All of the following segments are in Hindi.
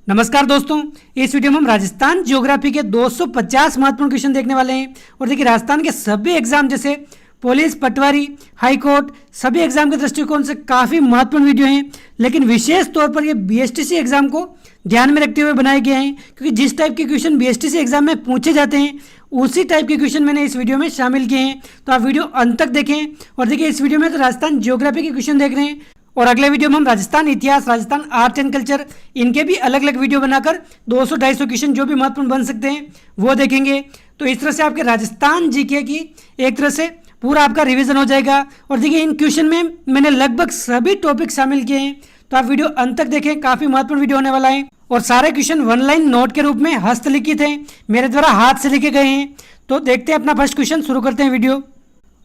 नमस्कार दोस्तों, इस वीडियो में हम राजस्थान ज्योग्राफी के 250 महत्वपूर्ण क्वेश्चन देखने वाले हैं। और देखिए, राजस्थान के सभी एग्जाम जैसे पुलिस, पटवारी, हाई कोर्ट, सभी एग्जाम के दृष्टिकोण से काफ़ी महत्वपूर्ण वीडियो हैं। लेकिन विशेष तौर पर ये बीएसटीसी एग्जाम को ध्यान में रखते हुए बनाए गए हैं, क्योंकि जिस टाइप के क्वेश्चन बीएसटीसी एग्जाम में पूछे जाते हैं उसी टाइप के क्वेश्चन मैंने इस वीडियो में शामिल किए हैं। तो आप वीडियो अंत तक देखें। और देखिए, इस वीडियो में तो राजस्थान ज्योग्राफी के क्वेश्चन देख रहे हैं, और अगले वीडियो में हम राजस्थान इतिहास, राजस्थान आर्ट एंड कल्चर, इनके भी अलग अलग वीडियो बनाकर 200-250 क्वेश्चन जो भी महत्वपूर्ण बन सकते हैं वो देखेंगे। तो इस तरह से आपके राजस्थान जीके की एक तरह से पूरा आपका रिवीजन हो जाएगा। और देखिए, इन क्वेश्चन में मैंने लगभग सभी टॉपिक शामिल किए हैं, तो आप वीडियो अंत तक देखें, काफी महत्वपूर्ण वीडियो होने वाला है। और सारे क्वेश्चन वन लाइन नोट के रूप में हस्तलिखित हैं, मेरे द्वारा हाथ से लिखे गए हैं। तो देखते हैं अपना फर्स्ट क्वेश्चन, शुरू करते हैं वीडियो।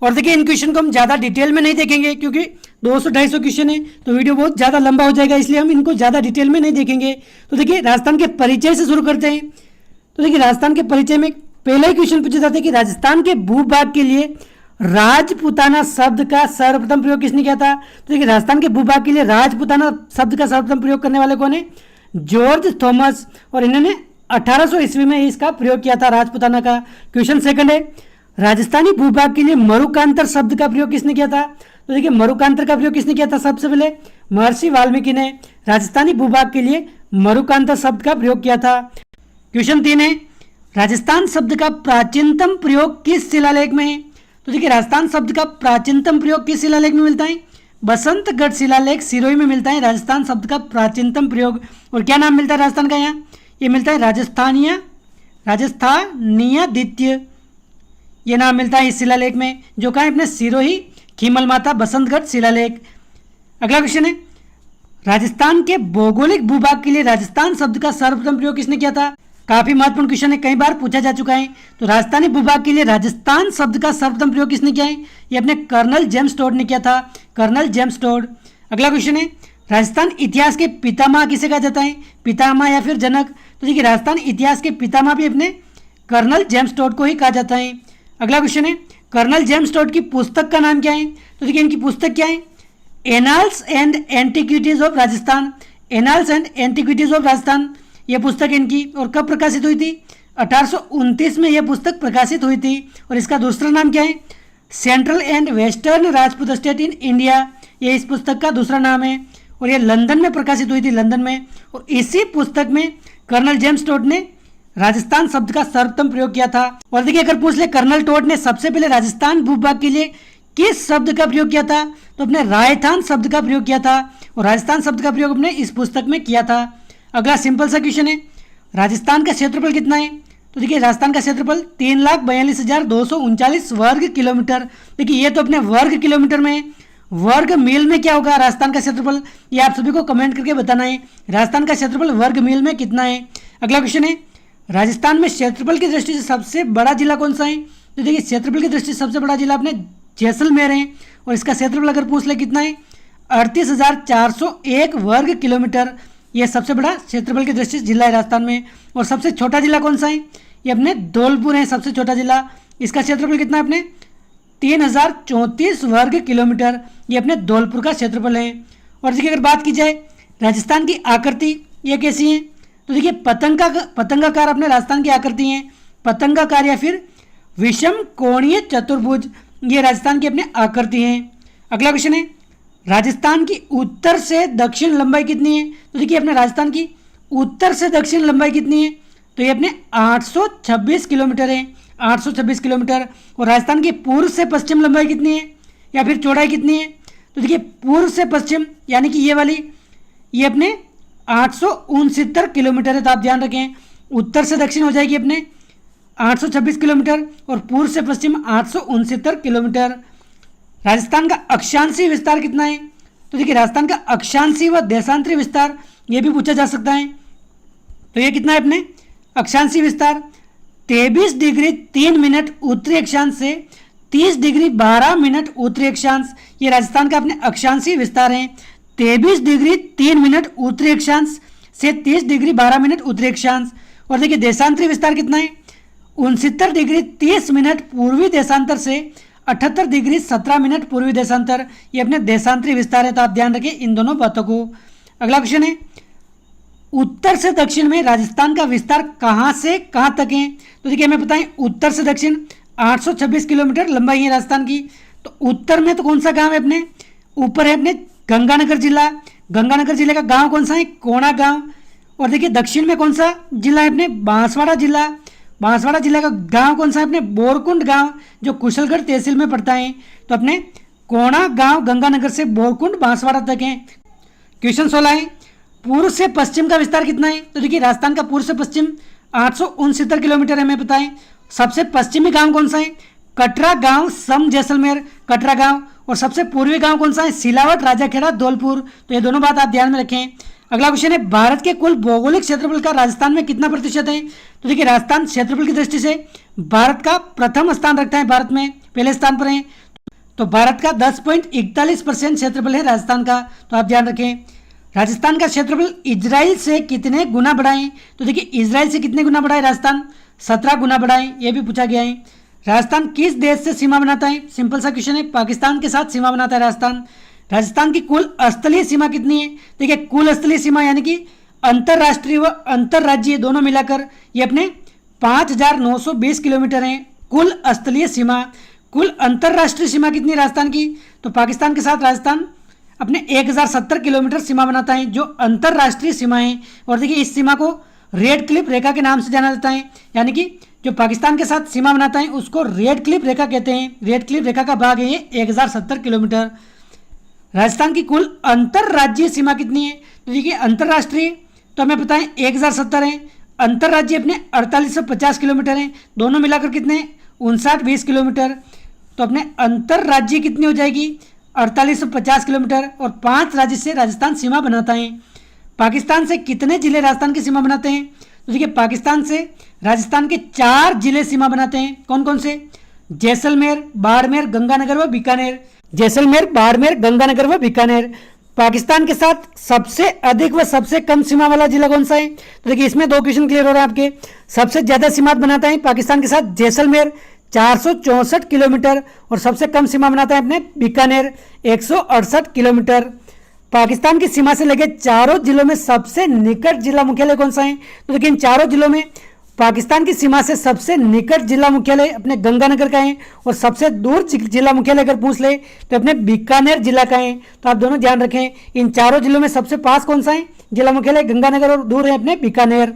और देखिए, इन क्वेश्चन को हम ज़्यादा डिटेल में नहीं देखेंगे, क्योंकि 200-250 क्वेश्चन है तो वीडियो बहुत ज़्यादा लंबा हो जाएगा, इसलिए हम इनको ज़्यादा डिटेल में नहीं देखेंगे। तो देखिए, राजस्थान के परिचय से शुरू करते हैं। तो देखिए, राजस्थान के परिचय में पहला ही क्वेश्चन पूछा जाता है कि राजस्थान के भूभाग के लिए राजपुताना शब्द का सर्वप्रथम प्रयोग किसने किया था। तो देखिए, राजस्थान के भूभाग के लिए राजपुताना शब्द का सर्वप्रथम प्रयोग करने वाले कौन है? George Thomas. और इन्होंने 1800 ईस्वी में इसका प्रयोग किया था, राजपुताना का। क्वेश्चन सेकंड है, राजस्थानी भूभाग के लिए मरुकांतर शब्द का प्रयोग किसने किया था। तो देखिए, मरुकांतर का प्रयोग किसने किया था? सबसे पहले महर्षि वाल्मीकि ने राजस्थानी भूभाग के लिए मरुकांतर शब्द का प्रयोग किया था। क्वेश्चन 3 है, राजस्थान शब्द का प्राचीनतम प्रयोग किस शिलालेख में है। तो देखिए, राजस्थान शब्द का प्राचीनतम प्रयोग किस शिलालेख में मिलता है? बसंतगढ़ शिलालेख सिरोही में मिलता है राजस्थान शब्द का प्राचीनतम प्रयोग। और क्या नाम मिलता है राजस्थान का? यहाँ ये मिलता है राजस्थानीय द्वितीय, ये नाम मिलता है इस शिलालेख में, जो कहाँ है? अपने सिरोही खीमल माता बसंतगढ़ शिलालेख। अगला क्वेश्चन है, राजस्थान के भौगोलिक भूभाग के लिए राजस्थान शब्द का सर्वप्रथम प्रयोग किसने किया था। काफी महत्वपूर्ण क्वेश्चन है, कई बार पूछा जा चुका है। तो राजस्थानी भूभाग के लिए राजस्थान शब्द का सर्वप्रथम प्रयोग किसने किया है? ये अपने कर्नल जेम्स टोड ने किया था, कर्नल जेम्स टोड। अगला क्वेश्चन है, राजस्थान इतिहास के पितामह किसे कहा जाता है? पितामह या फिर जनक। तो देखिए, राजस्थान इतिहास के पितामह भी अपने कर्नल जेम्स टोड को ही कहा जाता है। अगला क्वेश्चन है, कर्नल जेम्स टोड की पुस्तक का नाम क्या है? तो देखिए, इनकी पुस्तक क्या है? Annals and antiquities of Rajasthan. Annals and antiquities of Rajasthan, यह पुस्तक इनकी। और कब प्रकाशित हुई थी? 1829 में यह पुस्तक प्रकाशित हुई थी। और इसका दूसरा नाम क्या है? Central and western Rajput state in India, ये इस पुस्तक का दूसरा नाम है। और यह लंदन में प्रकाशित हुई थी, लंदन में। और इसी पुस्तक में कर्नल जेम्स टोड ने राजस्थान शब्द का सर्वप्रथम प्रयोग किया था। और देखिए, अगर पूछ ले कर्नल टोड ने सबसे पहले राजस्थान भूभाग के लिए किस शब्द का प्रयोग किया था, तो अपने राजस्थान शब्द का प्रयोग किया था। और राजस्थान शब्द का प्रयोग अपने इस पुस्तक में किया था। अगला सिंपल सा क्वेश्चन है, राजस्थान का क्षेत्रफल कितना है? तो देखिए, राजस्थान का क्षेत्रफल 3,42,239 वर्ग किलोमीटर। देखिए, ये तो अपने वर्ग किलोमीटर में है, वर्ग मील में क्या होगा राजस्थान का क्षेत्रफल? ये आप सभी को कमेंट करके बताना है, राजस्थान का क्षेत्रफल वर्ग मील में कितना है। अगला क्वेश्चन है, राजस्थान में क्षेत्रफल की दृष्टि से सबसे बड़ा जिला कौन सा है? तो देखिए, क्षेत्रफल की दृष्टि से सबसे बड़ा जिला अपने जैसलमेर है। और इसका क्षेत्रफल अगर पूछ ले कितना है? 38,401 वर्ग किलोमीटर। यह सबसे बड़ा क्षेत्रफल की दृष्टि से जिला है राजस्थान में। और सबसे छोटा जिला कौन सा है? ये अपने धौलपुर है, सबसे छोटा जिला। इसका क्षेत्रफल कितना है? अपने 3,034 वर्ग किलोमीटर, ये अपने धौलपुर का क्षेत्रफल है। और देखिए, अगर बात की जाए राजस्थान की आकृति, ये कैसी है? तो देखिए, पतंगाकार अपने राजस्थान की आकृति है, पतंगाकार या फिर विषम कोणीय चतुर्भुज, ये राजस्थान की अपने आकृति है। अगला क्वेश्चन है, राजस्थान की उत्तर से दक्षिण लंबाई कितनी है? तो देखिए, अपने राजस्थान की उत्तर से दक्षिण लंबाई कितनी है? तो ये अपने 826 किलोमीटर है, 826 किलोमीटर। और राजस्थान की पूर्व से पश्चिम लंबाई कितनी है या फिर चौड़ाई कितनी है? तो देखिए, पूर्व से पश्चिम यानी कि ये वाली, ये अपने 869 किलोमीटर है। तो आप ध्यान रखें, उत्तर से दक्षिण हो जाएगी अपने 826 किलोमीटर और पूर्व से पश्चिम 869 किलोमीटर। राजस्थान का अक्षांशीय विस्तार कितना है? तो देखिए, राजस्थान का अक्षांशीय व देशांतरीय विस्तार ये भी पूछा जा सकता है। तो ये कितना है अपने अक्षांशीय विस्तार? 23 डिग्री 3 मिनट उत्तरी अक्षांश से 30 डिग्री 12 मिनट उत्तरी अक्षांश, ये राजस्थान का अपने अक्षांशीय विस्तार है। 23 डिग्री 3 मिनट उत्तरी अक्षांश से 30 डिग्री 12 मिनट उत्तरी अक्षांश। और देखिए, देशांतरीय विस्तार कितना है? 69 डिग्री 30 मिनट पूर्वी देशांतर से 78 डिग्री 17 मिनट पूर्वी देशांतर, ये अपने देशांतरीय विस्तार है। तो आप ध्यान रखिए इन दोनों बातों को। अगला क्वेश्चन है, उत्तर से दक्षिण में राजस्थान का विस्तार कहां से कहां तक है? तो देखिए हमें पता है उत्तर से दक्षिण 826 किलोमीटर लंबाई है राजस्थान की। तो उत्तर में तो कौन सा गांव है अपने? ऊपर है अपने गंगानगर जिला। गंगानगर जिले का गांव कौन सा है? कोणा गांव। और देखिए दक्षिण में कौन सा जिला है अपने? बांसवाड़ा जिला। बांसवाड़ा जिले का गांव कौन सा है अपने? बोरकुंड गांव, जो कुशलगढ़ तहसील में पड़ता है। तो अपने कोणा गांव गंगानगर से बोरकुंड बांसवाड़ा तक है। क्वेश्चन 16 है, पूर्व से पश्चिम का विस्तार कितना है? तो देखिए राजस्थान का पूर्व से पश्चिम 869 किलोमीटर हमें पता है। सबसे पश्चिमी गांव कौन सा है? कटरा गांव, सम जैसलमेर कटरा गांव। और सबसे पूर्वी गांव कौन सा है? सिलावट, राजाखेड़ा, धौलपुर। तो ये दोनों बात आप ध्यान में रखें। अगला क्वेश्चन है, भारत के कुल भौगोलिक क्षेत्रफल का राजस्थान में कितना प्रतिशत है? तो देखिए राजस्थान क्षेत्रफल की दृष्टि से भारत का प्रथम स्थान रखता है, भारत में पहले स्थान पर है। तो भारत का 10.41% क्षेत्रफल है राजस्थान का। तो आप ध्यान रखें। राजस्थान का क्षेत्रफल इजराइल से कितने गुना बड़ा है? तो देखिए इजराइल से कितने गुना बड़ा है राजस्थान? 17 गुना बड़ा है, यह भी पूछा गया है। राजस्थान किस देश से सीमा बनाता है? सिंपल सा क्वेश्चन है, पाकिस्तान के साथ सीमा बनाता है राजस्थान। राजस्थान की कुल स्थलीय सीमा कितनी है? देखिए कुल स्थलीय सीमा यानी कि अंतर्राष्ट्रीय व अंतर्राज्यीय दोनों मिलाकर ये अपने 5920 किलोमीटर है कुल स्थलीय सीमा। कुल अंतर्राष्ट्रीय सीमा कितनी है राजस्थान की? तो पाकिस्तान के साथ राजस्थान अपने 1070 किलोमीटर सीमा बनाता है, जो अंतर्राष्ट्रीय सीमा है। और देखिए इस सीमा को रेड क्लिफ रेखा के नाम से जाना जाता है, यानी कि जो पाकिस्तान के साथ सीमा बनाता है उसको रेड क्लिफ रेखा कहते हैं। रेड क्लिफ रेखा का भाग है ये 1070 किलोमीटर। राजस्थान की कुल अंतर्राज्यीय सीमा कितनी है? तो देखिए अंतर्राष्ट्रीय तो हमें पता है 1070 है, अंतर्राज्यीय अपने 4850 किलोमीटर है, दोनों मिलाकर कितने? 5920 किलोमीटर। तो अपने अंतर्राज्यीय कितनी हो जाएगी? 4850 किलोमीटर। और 5 राज्य से राजस्थान सीमा बनाता है। पाकिस्तान से कितने जिले राजस्थान की सीमा बनाते हैं? तो देखिए पाकिस्तान से राजस्थान के 4 जिले सीमा बनाते हैं। कौन कौन से? जैसलमेर, बाड़मेर, गंगानगर व बीकानेर। जैसलमेर, बाड़मेर, गंगानगर व बीकानेर। पाकिस्तान के साथ सबसे अधिक व सबसे कम सीमा वाला जिला कौन सा है? तो देखिए इसमें 2 क्वेश्चन क्लियर हो रहा है आपके। सबसे ज्यादा सीमा बनाता है पाकिस्तान के साथ जैसलमेर 464 किलोमीटर, और सबसे कम सीमा बनाता है अपने बीकानेर 168 किलोमीटर। पाकिस्तान की सीमा से लगे चारों जिलों में सबसे निकट जिला मुख्यालय कौन सा है? तो देखिए इन चारों जिलों में पाकिस्तान की सीमा से सबसे निकट जिला मुख्यालय अपने गंगानगर का है, और सबसे दूर जिला मुख्यालय अगर पूछ ले तो अपने बीकानेर जिला का है। तो आप दोनों ध्यान रखें, इन चारों जिलों में सबसे पास कौन सा है जिला मुख्यालय? गंगानगर, और दूर है अपने बीकानेर।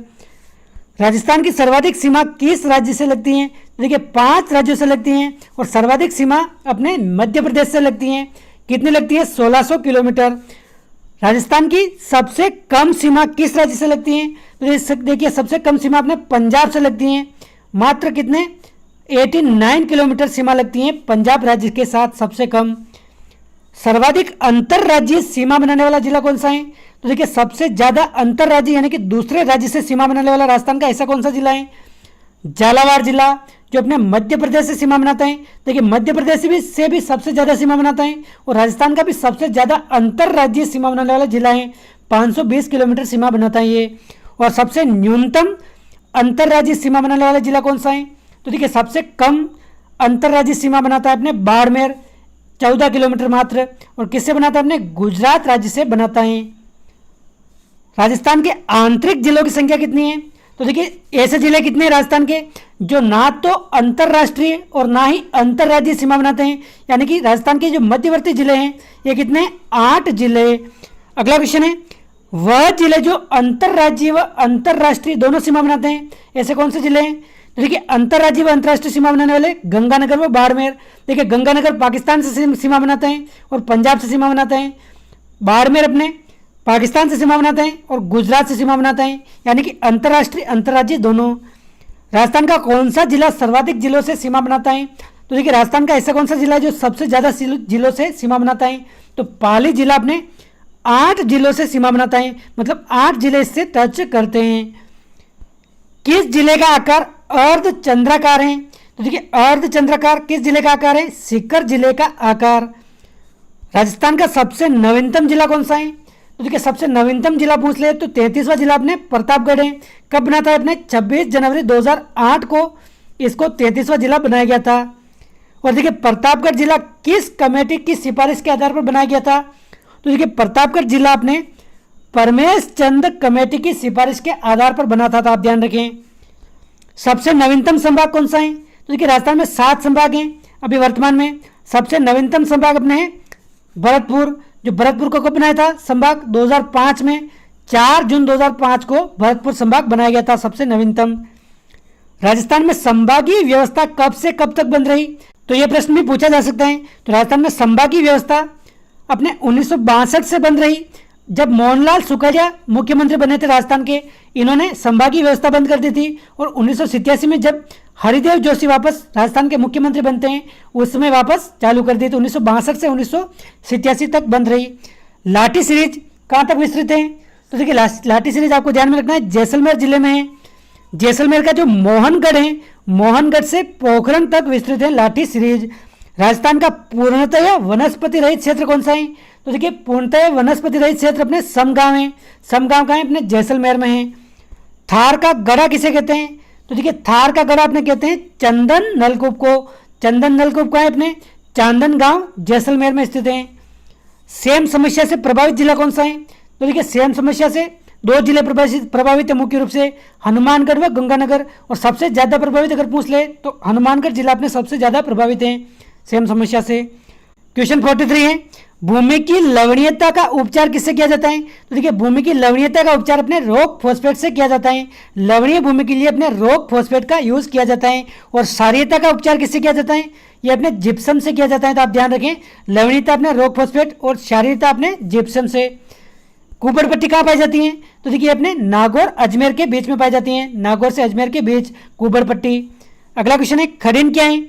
राजस्थान की सर्वाधिक सीमा किस राज्य से लगती है? देखिए 5 राज्यों से लगती हैं, और सर्वाधिक सीमा अपने मध्य प्रदेश से लगती हैं। कितनी लगती है? 1600 किलोमीटर। राजस्थान की सबसे कम सीमा किस राज्य से लगती है? तो देखिए सबसे कम सीमा अपने पंजाब से लगती है। मात्र कितने? 89 किलोमीटर सीमा लगती है पंजाब राज्य के साथ सबसे कम। सर्वाधिक अंतर्राज्यीय सीमा बनाने वाला जिला कौन सा है? तो देखिए सबसे ज्यादा अंतर्राज्यीय यानी कि दूसरे राज्य से सीमा बनाने वाला राजस्थान का ऐसा कौन सा जिला है? झालावाड़ जिला, जो अपने मध्य प्रदेश से सीमा बनाता है। देखिए मध्य प्रदेश से भी सबसे ज्यादा सीमा बनाता है, और राजस्थान का भी सबसे ज्यादा अंतर्राज्यीय सीमा बनाने वाला जिला है। 520 किलोमीटर सीमा बनाता है ये। और सबसे न्यूनतम अंतर्राज्यीय सीमा बनाने वाला जिला कौन सा है? तो देखिए सबसे कम अंतर्राज्यीय सीमा बनाता है अपने बाड़मेर 14 किलोमीटर मात्र। और किससे बनाता है? अपने गुजरात राज्य से बनाता है। राजस्थान के आंतरिक जिलों की संख्या कितनी है? तो देखिए ऐसे जिले कितने हैं राजस्थान के जो ना तो अंतर्राष्ट्रीय और ना ही अंतर्राज्यीय सीमा बनाते हैं, यानी कि राजस्थान के जो मध्यवर्ती जिले हैं ये कितने? 8 जिले। अगला क्वेश्चन है, वह जिले जो अंतर्राज्यीय व अंतर्राष्ट्रीय दोनों सीमा बनाते हैं ऐसे कौन से जिले हैं? तो देखिए अंतर्राज्यीय व अंतर्राष्ट्रीय सीमा बनाने वाले गंगानगर व बाड़मेर। देखिए गंगानगर पाकिस्तान से सीमा बनाते हैं और पंजाब से सीमा बनाते हैं। बाड़मेर अपने पाकिस्तान से सीमा बनाते हैं और गुजरात से सीमा बनाते हैं, यानी कि अंतर्राष्ट्रीय अंतर्राज्यीय दोनों। राजस्थान का कौन सा जिला सर्वाधिक जिलों से सीमा बनाता है? तो देखिए राजस्थान का ऐसा कौन सा जिला है जो सबसे ज्यादा जिलों से सीमा बनाता है? तो पाली जिला अपने 8 जिलों से सीमा बनाता है, मतलब 8 जिले इससे टच करते हैं। किस जिले का आकार अर्ध चंद्राकार है? तो देखिए अर्ध चंद्राकार किस जिले का आकार है? सीकर जिले का आकार। राजस्थान का सबसे नवीनतम जिला कौन सा है? तो देखिए सबसे नवीनतम जिला पूछ ले तो 33वां जिला अपने प्रतापगढ़ है। कब बना था? अपने 26 जनवरी 2008 को इसको 33वां जिला बनाया गया था। और देखिए प्रतापगढ़ जिला किस कमेटी की सिफारिश के आधार पर बनाया गया था? तो देखिए प्रतापगढ़ जिला अपने परमेश चंद कमेटी की सिफारिश के आधार पर बना था, तो आप ध्यान रखें। सबसे नवीनतम संभाग कौन सा है? तो देखिए राजस्थान में 7 संभाग हैं अभी वर्तमान में। सबसे नवीनतम संभाग अपने हैं भरतपुर, जो भरतपुर को कब बनाया था संभाग? 2005 में, 4 जून 2005 को भरतपुर संभाग बनाया गया था, सबसे नवीनतम। राजस्थान में संभागीय व्यवस्था कब से कब तक बंद रही? तो यह प्रश्न भी पूछा जा सकता है। तो राजस्थान में संभागीय व्यवस्था अपने 1962 से बंद रही, जब मोहनलाल सुखाड़िया मुख्यमंत्री बने थे राजस्थान के, इन्होंने संभागीय व्यवस्था बंद कर दी थी। और 1987 में जब हरिदेव जोशी वापस राजस्थान के मुख्यमंत्री बनते हैं, उस समय वापस चालू कर दी। तो 1962 से 1987 तक बंद रही। लाठी सीरीज कहाँ तक विस्तृत है? तो देखिए लाठी सीरीज आपको ध्यान में रखना है, जैसलमेर जिले में है। जैसलमेर का जो मोहनगढ़ है, मोहनगढ़ से पोखरण तक विस्तृत है लाठी सीरीज। राजस्थान का पूर्णतः वनस्पति रहित क्षेत्र कौन सा है? तो देखिए पूर्णतः वनस्पति रहित क्षेत्र अपने समगांव है। समगांव कहाँ है? अपने जैसलमेर में है। थार का गढ़ा किसे कहते हैं? तो देखिए थार का गढ़ा अपने कहते हैं चंदन नलकूप को। चंदन नलकूप कहाँ है? अपने चांदन गांव जैसलमेर में स्थित है। सेम समस्या से प्रभावित जिला कौन सा है? तो देखिए सेम समस्या से 2 जिले प्रभावित है मुख्य रूप से, हनुमानगढ़ व गंगानगर। और सबसे ज्यादा प्रभावित अगर पूछ ले तो हनुमानगढ़ जिला अपने सबसे ज्यादा प्रभावित है सेम समस्या से। क्वेश्चन 43 है, भूमि की लवणीयता का उपचार किससे किया जाता है? तो देखिए भूमि की लवणीयता का उपचार अपने रॉक फॉस्फेट से किया जाता है। लवणीय भूमि के लिए अपने रॉक फॉस्फेट का यूज किया जाता है। और क्षारीयता का उपचार किससे किया जाता है? ये अपने जिप्सम से किया जाता है। तो आप ध्यान रखें, लवणीयता अपने रॉक फॉस्फेट और क्षारीयता अपने जिप्सम से। कुबर पट्टी कहाँ पाई जाती है? तो देखिए अपने नागौर अजमेर के बीच में पाई जाती है। नागौर से अजमेर के बीच कुबर पट्टी। अगला क्वेश्चन है, खड़ीन क्या है?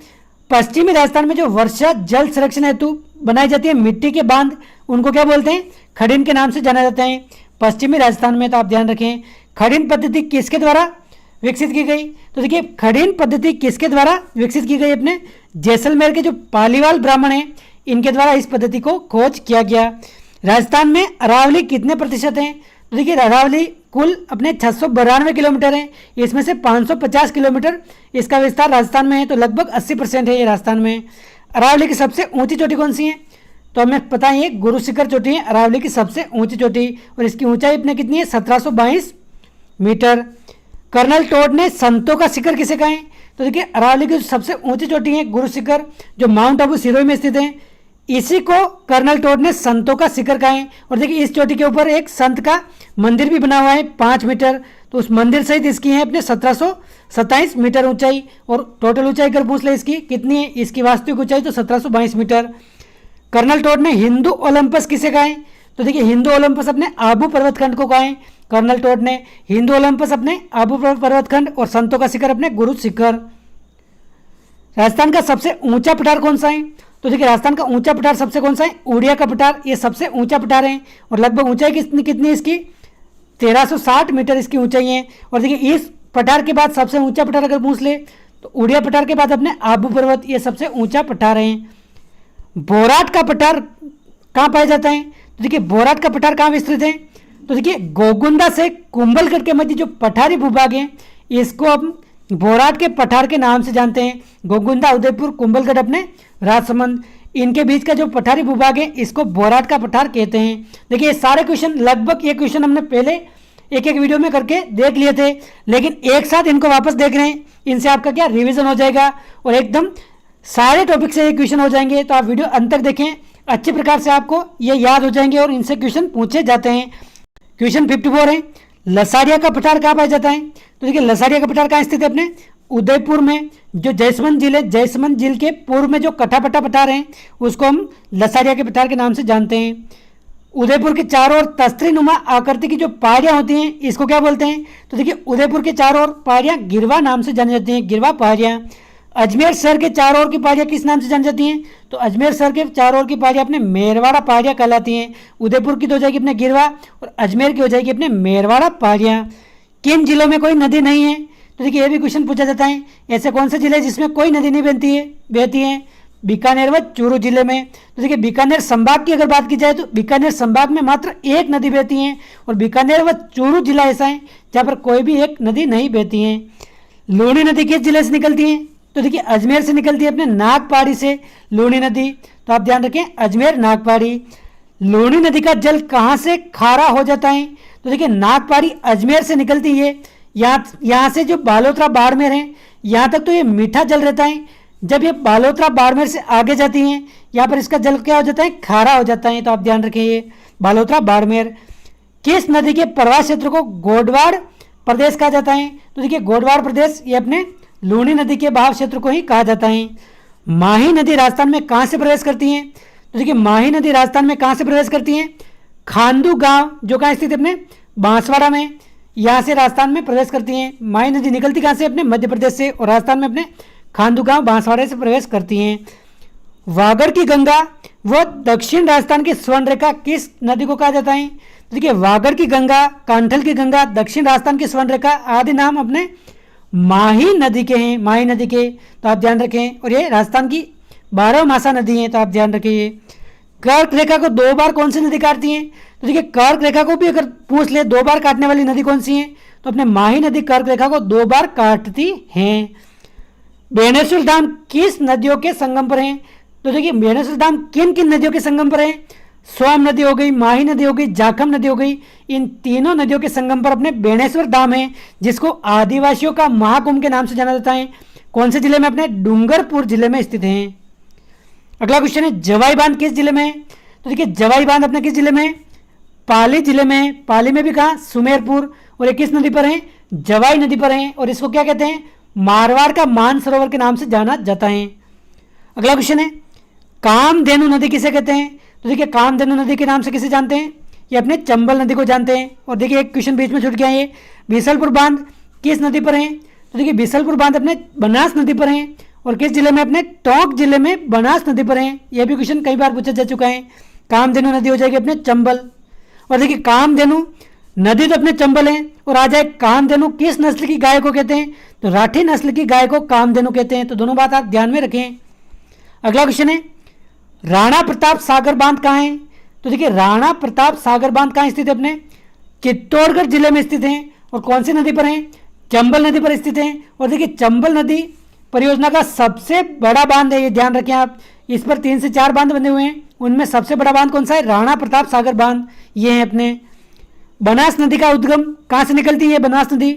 पश्चिमी राजस्थान में जो वर्षा जल संरक्षण हेतु बनाई जाती है मिट्टी के बांध, उनको क्या बोलते हैं? खड़ीन के नाम से जाना जाता है पश्चिमी राजस्थान में। तो आप ध्यान रखें, खड़ीन पद्धति किसके द्वारा विकसित की गई? तो देखिए खड़ीन पद्धति किसके द्वारा विकसित की गई? अपने जैसलमेर के जो पालीवाल ब्राह्मण हैं, इनके द्वारा इस पद्धति को खोज किया गया। राजस्थान में अरावली कितने प्रतिशत हैं? तो देखिए अरावली कुल अपने 692 किलोमीटर है, इसमें से 550 किलोमीटर इसका विस्तार राजस्थान में है। तो लगभग 80% है ये राजस्थान में। अरावली की सबसे ऊंची चोटी कौन सी है? तो हमें पता है ये गुरु शिखर चोटी है अरावली की सबसे ऊंची चोटी, और इसकी ऊंचाई अपने कितनी है? 1722 मीटर। कर्नल टोड ने संतों का शिखर किसे कहा है? तो देखिए अरावली की सबसे ऊंची चोटी है गुरु शिखर, जो माउंट आबू सिरोही में स्थित है, इसी को कर्नल टोड ने संतों का शिखर कहा है। और देखिए इस चोटी के ऊपर एक संत का मंदिर भी बना हुआ है 5 मीटर। तो उस मंदिर सहित इसकी है अपने 1727 मीटर ऊंचाई। और टोटल ऊंचाई अगर पूछ ले इसकी कितनी है, इसकी वास्तविक ऊंचाई तो 1722 मीटर। कर्नल टोड ने हिंदू ओलंपस किसे कहा है? तो देखिए हिंदू ओलंपस अपने आबू पर्वतखंड को कहा है कर्नल टोड ने। हिंदू ओलंपस अपने आबू पर्वतखंड और संतों का शिखर अपने गुरु शिखर। राजस्थान का सबसे ऊंचा पठार कौन सा है? तो देखिए राजस्थान का ऊंचा पठार सबसे कौन सा है? उड़िया का पठार, ये सबसे ऊंचा पठार है। और लगभग ऊंचाई कितनी इसकी? 1360 मीटर इसकी ऊंचाई है। और देखिए इस पठार के बाद सबसे ऊंचा पठार अगर पूछ ले तो उड़िया पठार के बाद अपने आबू पर्वत, ये सबसे ऊंचा पठार है। बोराट का पठार कहाँ पाया जाता है? तो देखिए बोराट का पठार कहाँ विस्तृत है? तो देखिए गोगुंदा से कुंभलगढ़ के मध्य जो पठारी भूभाग है, इसको हम बोराट के पठार के नाम से जानते हैं। गोगुंदा, उदयपुर, कुंभलगढ़ अपने राजसमंद, इनके बीच का जो पठारी भूभाग है इसको बोराट का पठार कहते हैं। देखिए ये सारे क्वेश्चन, लगभग ये क्वेश्चन हमने पहले एक वीडियो में करके देख लिए थे, लेकिन एक साथ इनको वापस देख रहे हैं, इनसे आपका क्या रिवीजन हो जाएगा और एकदम सारे टॉपिक से ये क्वेश्चन हो जाएंगे। तो आप वीडियो अंत तक देखें, अच्छे प्रकार से आपको ये याद हो जाएंगे और इनसे क्वेश्चन पूछे जाते हैं। क्वेश्चन 54 है, लसारिया का पठार कहाँ पाया जाता है? तो देखिए लसारिया का पठार कहाँ स्थित है? अपने उदयपुर में। जो जयसमंद जिले, जयसमंद जिले के पूर्व में जो कठापट्टा पठार है उसको हम लसारिया के पठार के नाम से जानते हैं। उदयपुर के चारों ओर तस्त्री नुमा आकृति की जो पहाड़ियाँ होती हैं इसको क्या बोलते हैं? तो देखिए उदयपुर के चारों ओर पहाड़ियाँ गिरवा नाम से जानी जाती हैं, गिरवा पहाड़ियाँ। अजमेर शहर के चारों ओर की पहाड़ियाँ किस नाम से जानी जाती हैं? तो अजमेर शहर के चारों ओर की पहाड़ियाँ अपने मेरवाड़ा पहाड़ियाँ कहलाती हैं। उदयपुर की तो हो जाएगी अपने गिरवा और अजमेर की हो जाएगी अपने मेरवाड़ा पहाड़ियाँ। किन जिलों में कोई नदी नहीं है? तो देखिए ये भी क्वेश्चन पूछा जाता है, ऐसे कौन से जिले जिसमें कोई नदी नहीं बहती है? बीकानेर व चूरू जिले में। तो देखिए बीकानेर संभाग की अगर बात की जाए तो बीकानेर संभाग में मात्र एक नदी बहती है और बीकानेर व चूरू जिला ऐसा है जहाँ पर कोई भी एक नदी नहीं बहती है। लूणी नदी किस जिले से निकलती है? तो देखिए अजमेर से निकलती है, अपने नागपाड़ी से लूणी नदी। तो आप ध्यान रखें, अजमेर नागपाड़ी। लूनी नदी का जल कहाँ से खारा हो जाता है? तो देखिए नागपारी अजमेर से निकलती है। यहाँ से जो बालोतरा बाड़मेर है यहाँ तक तो ये मीठा जल रहता है। जब ये बालोतरा बाड़मेर से आगे जाती हैं यहाँ पर इसका जल क्या हो जाता है? खारा हो जाता है। तो आप ध्यान रखें ये बालोतरा बाड़मेर। किस नदी के प्रवाह क्षेत्र को गोडवाड़ प्रदेश कहा जाता है? तो देखिए गोडवाड़ प्रदेश ये अपने लूनी नदी के बहाव क्षेत्र को ही कहा जाता है। माही नदी राजस्थान में कहाँ से प्रवेश करती है? तो देखिए माही नदी राजस्थान में कहाँ से प्रवेश करती है? खांदू गांव जो कहाँ स्थित है? अपने बांसवाड़ा में। यहाँ से राजस्थान में प्रवेश करती हैं। माही नदी निकलती कहाँ से? अपने मध्य प्रदेश से, और राजस्थान में अपने खांदू गांव बांसवाड़े से प्रवेश करती हैं। वागड़ की गंगा वो दक्षिण राजस्थान की स्वर्ण रेखा किस नदी को कहा जाता है? तो देखिए वागड़ की गंगा, कांठल की गंगा, दक्षिण राजस्थान की स्वर्ण रेखा आदि नाम अपने माही नदी के हैं। माही नदी के, तो आप ध्यान रखें। और ये राजस्थान की 12 मासा नदी है, तो आप ध्यान रखिए। कर्क रेखा को 2 बार कौन सी नदी काटती है? तो देखिए कर्क रेखा को भी अगर पूछ ले 2 बार काटने वाली नदी कौन सी है, तो अपने माही नदी कर्क रेखा को 2 बार काटती है। बेणेश्वर धाम किस नदियों के संगम पर है? तो देखिए बेणेश्वर धाम किन किन नदियों के संगम पर है? सोम नदी हो गई, माही नदी हो गई, जाखम नदी हो गई। इन तीनों नदियों के संगम पर अपने बेणेश्वर धाम है, जिसको आदिवासियों का महाकुंभ के नाम से जाना जाता है। कौन से जिले में? अपने डूंगरपुर जिले में स्थित है। अगला क्वेश्चन है जवाई बांध किस जिले में है? तो देखिए जवाई बांध अपने किस जिले में है? पाली जिले में है। पाली में भी कहा? सुमेरपुर। और ये किस नदी पर है? जवाई नदी पर है। और इसको क्या कहते हैं? मारवाड़ का मानसरोवर के नाम से जाना जाता है। अगला क्वेश्चन है कामधेनु नदी किसे कहते हैं? तो देखिए कामधेनु नदी के नाम से किसे जानते हैं? ये अपने चंबल नदी को जानते हैं। और देखिए एक क्वेश्चन बीच में छूट गया, ये बीसलपुर बांध किस नदी पर है? तो देखिए बीसलपुर बांध अपने बनास नदी पर है। और किस जिले में? अपने टोंक जिले में बनास नदी पर है। यह भी क्वेश्चन कई बार पूछा जा चुका है। कामधेनु नदी हो जाएगी अपने चंबल। और देखिए कामधेनु नदी तो अपने चंबल है। और आ जाए कामधेनु किस नस्ल की गाय को कहते हैं? तो राठी नस्ल की गाय को कामधेनु कहते हैं। तो दोनों बात आप ध्यान में रखें। अगला क्वेश्चन है राणा प्रताप सागर बांध कहाँ है? तो देखिए राणा प्रताप सागर बांध कहाँ स्थित है? अपने चित्तौड़गढ़ जिले में स्थित है। और कौन सी नदी पर है? चंबल नदी पर स्थित है। और देखिए चंबल नदी परियोजना का सबसे बड़ा बांध है, ये ध्यान रखें आप। इस पर 3 से 4 बांध बने हुए हैं, उनमें सबसे बड़ा बांध कौन सा है? राणा प्रताप सागर बांध। ये है अपने। बनास नदी का उद्गम कहाँ से निकलती है? बनास नदी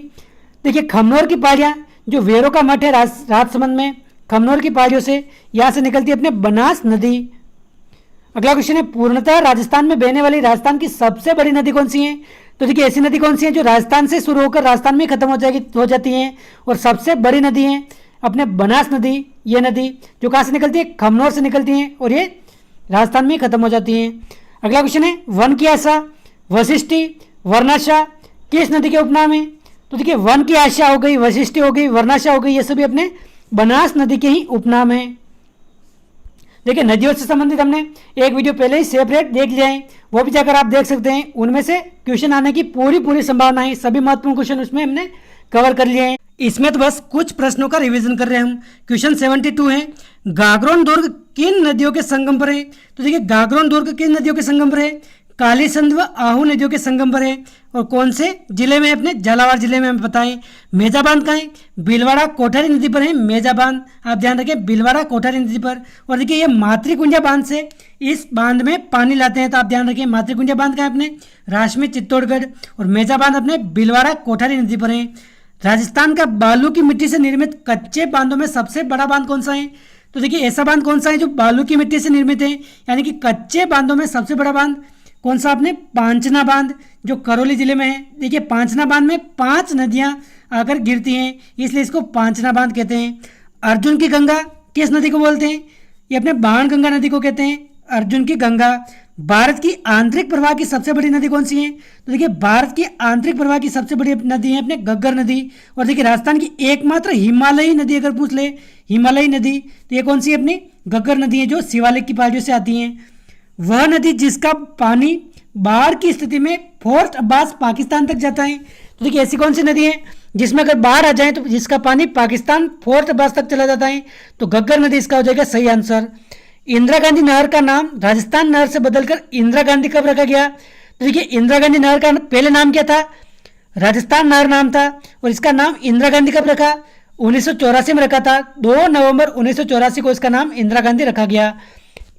देखिए खमनोर की पहाड़ियाँ, जो वेरों का मठ है राजसमंद में, खमनोर की पहाड़ियों से यहाँ से निकलती है अपने बनास नदी। अगला क्वेश्चन है पूर्णतः राजस्थान में बहने वाली राजस्थान की सबसे बड़ी नदी कौन सी है? तो देखिए ऐसी नदी कौन सी है जो राजस्थान से शुरू होकर राजस्थान में खत्म हो जाती है और सबसे बड़ी नदी है अपने बनास नदी। ये नदी जो कहाँ से निकलती है? खमनोर से निकलती है और ये राजस्थान में खत्म हो जाती है। अगला क्वेश्चन है वन की आशा, वशिष्ठी, वर्णाशा किस नदी के उपनाम है? तो देखिए वन की आशा हो गई, वशिष्ठी हो गई, वर्णाशा हो गई, ये सभी अपने बनास नदी के ही उपनाम है। देखिए नदियों से संबंधित हमने एक वीडियो पहले ही सेपरेट देख लिया है, वो भी जाकर आप देख सकते हैं। उनमें से क्वेश्चन आने की पूरी संभावना है, सभी महत्वपूर्ण क्वेश्चन उसमें हमने कवर कर लिए हैं। इसमें तो बस कुछ प्रश्नों का रिवीजन कर रहे हैं हम। क्वेश्चन 72 है गागरोन दुर्ग किन नदियों के संगम पर है? तो देखिए गागरोन दुर्ग किन नदियों के संगम पर है? कालीसंध व आहू नदियों के संगम पर है। और कौन से जिले में? अपने झालावाड़ जिले में हमें बताएं। मेजा बांध कहाँ है? भीलवाड़ा कोठारी नदी पर है मेजा बांध, आप ध्यान रखें भीलवाड़ा कोठारी नदी पर। और देखिए ये मातृकुंजा बांध से इस बांध में पानी लाते हैं, तो आप ध्यान रखें मातृकुंजा बांध कहाँ है? अपने राजमी चित्तौड़गढ़। और मेजा बांध अपने भीलवाड़ा कोठारी नदी पर है। राजस्थान का बालू की मिट्टी से निर्मित कच्चे बांधों में सबसे बड़ा बांध कौन सा है? तो देखिए ऐसा बांध कौन सा है जो बालू की मिट्टी से निर्मित है, यानी कि कच्चे बांधों में सबसे बड़ा बांध कौन सा? अपने पांचना बांध जो करौली जिले में है। देखिए पांचना बांध में 5 नदियां आकर गिरती हैं, इसलिए इसको पांचना बांध कहते हैं। अर्जुन की गंगा किस नदी को बोलते हैं? ये अपने बाण गंगा नदी को कहते हैं अर्जुन की गंगा। भारत की आंतरिक प्रवाह की सबसे बड़ी नदी कौन सी है? तो देखिए भारत की आंतरिक प्रवाह की सबसे बड़ी नदी है अपने घग्गर नदी। और देखिए राजस्थान की एकमात्र हिमालयी नदी अगर पूछ ले, हिमालयी नदी, तो ये कौन सी है? अपनी घग्गर नदी है जो शिवालिक की पहाड़ियों से आती है। वह नदी जिसका पानी बाढ़ की स्थिति में फोर्ट अब्बास पाकिस्तान तक जाता है। तो देखिए ऐसी कौन सी नदी है जिसमें अगर बाढ़ आ जाए तो जिसका पानी पाकिस्तान फोर्ट अब्बास तक चला जाता है? तो घग्गर नदी इसका हो जाएगा सही आंसर। इंदिरा गांधी नहर का नाम राजस्थान नहर से बदलकर इंदिरा गांधी कब रखा गया? तो देखिए इंदिरा गांधी नहर का पहले नाम क्या था? राजस्थान नहर नाम था। और इसका नाम इंदिरा गांधी कब रखा? 1984 में रखा था। 2 नवंबर 1984 को इसका नाम इंदिरा गांधी रखा गया।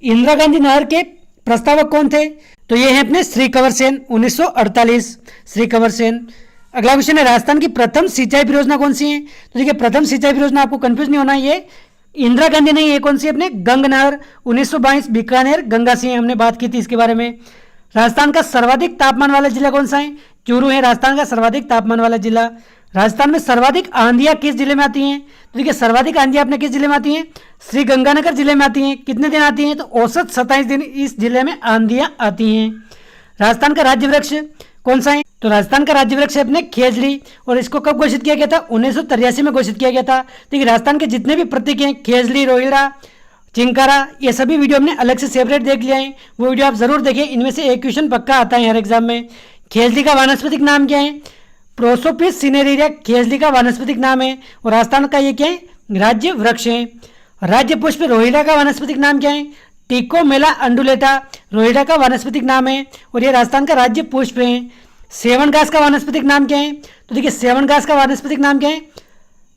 इंदिरा गांधी नहर के प्रस्तावक कौन थे? तो ये है अपने श्री कंवर सेन 1948, श्री कंवर सेन। अगला क्वेश्चन है राजस्थान की प्रथम सिंचाई परियोजना कौन सी है? तो देखिए प्रथम सिंचाई परियोजना आपको कंफ्यूज नहीं होना, ये इंदिरा गांधी ने, ये कौन सी अपने गंग नहर 1922 बीकानेर गंगा सिंह, हमने बात की थी इसके बारे में। राजस्थान का सर्वाधिक तापमान वाला जिला कौन सा है? चूरू है राजस्थान का सर्वाधिक तापमान वाला जिला। राजस्थान में सर्वाधिक आंधियां किस जिले में आती हैं? तो देखिए सर्वाधिक आंधियां अपने किस जिले में आती हैं? श्री गंगानगर जिले में आती हैं। कितने दिन आती हैं? तो औसत 27 दिन इस जिले में आंधियां आती हैं। राजस्थान का राज्य वृक्ष कौन सा है? तो राजस्थान का राज्य वृक्ष है अपने खेजड़ी, और इसको कब घोषित किया गया था? 1983 में घोषित किया गया था। देखिए राजस्थान के जितने भी प्रतीक हैं, खेजड़ी, रोहिड़ा, चिंकारा, ये सभी वीडियो हमने अलग से सेपरेट देख लिया है, वो वीडियो आप जरूर देखिए, इनमें से एक क्वेश्चन पक्का आता है हर एग्जाम में। खेजड़ी का वानस्पतिक नाम क्या है? प्रोसोपिस सिनेरेरिया खेजड़ी का वानस्पतिक नाम है, और राजस्थान का ये क्या है? राज्य वृक्ष है। राज्य पुष्प रोहिड़ा का वानस्पतिक नाम क्या है? टिकोमेला अंडुलेटा रोहिड़ा का वानस्पतिक नाम है, और ये राजस्थान का राज्य पुष्प है। सेवन घास का वानस्पतिक नाम क्या है? तो देखिए सेवन घास का वानस्पतिक नाम क्या है?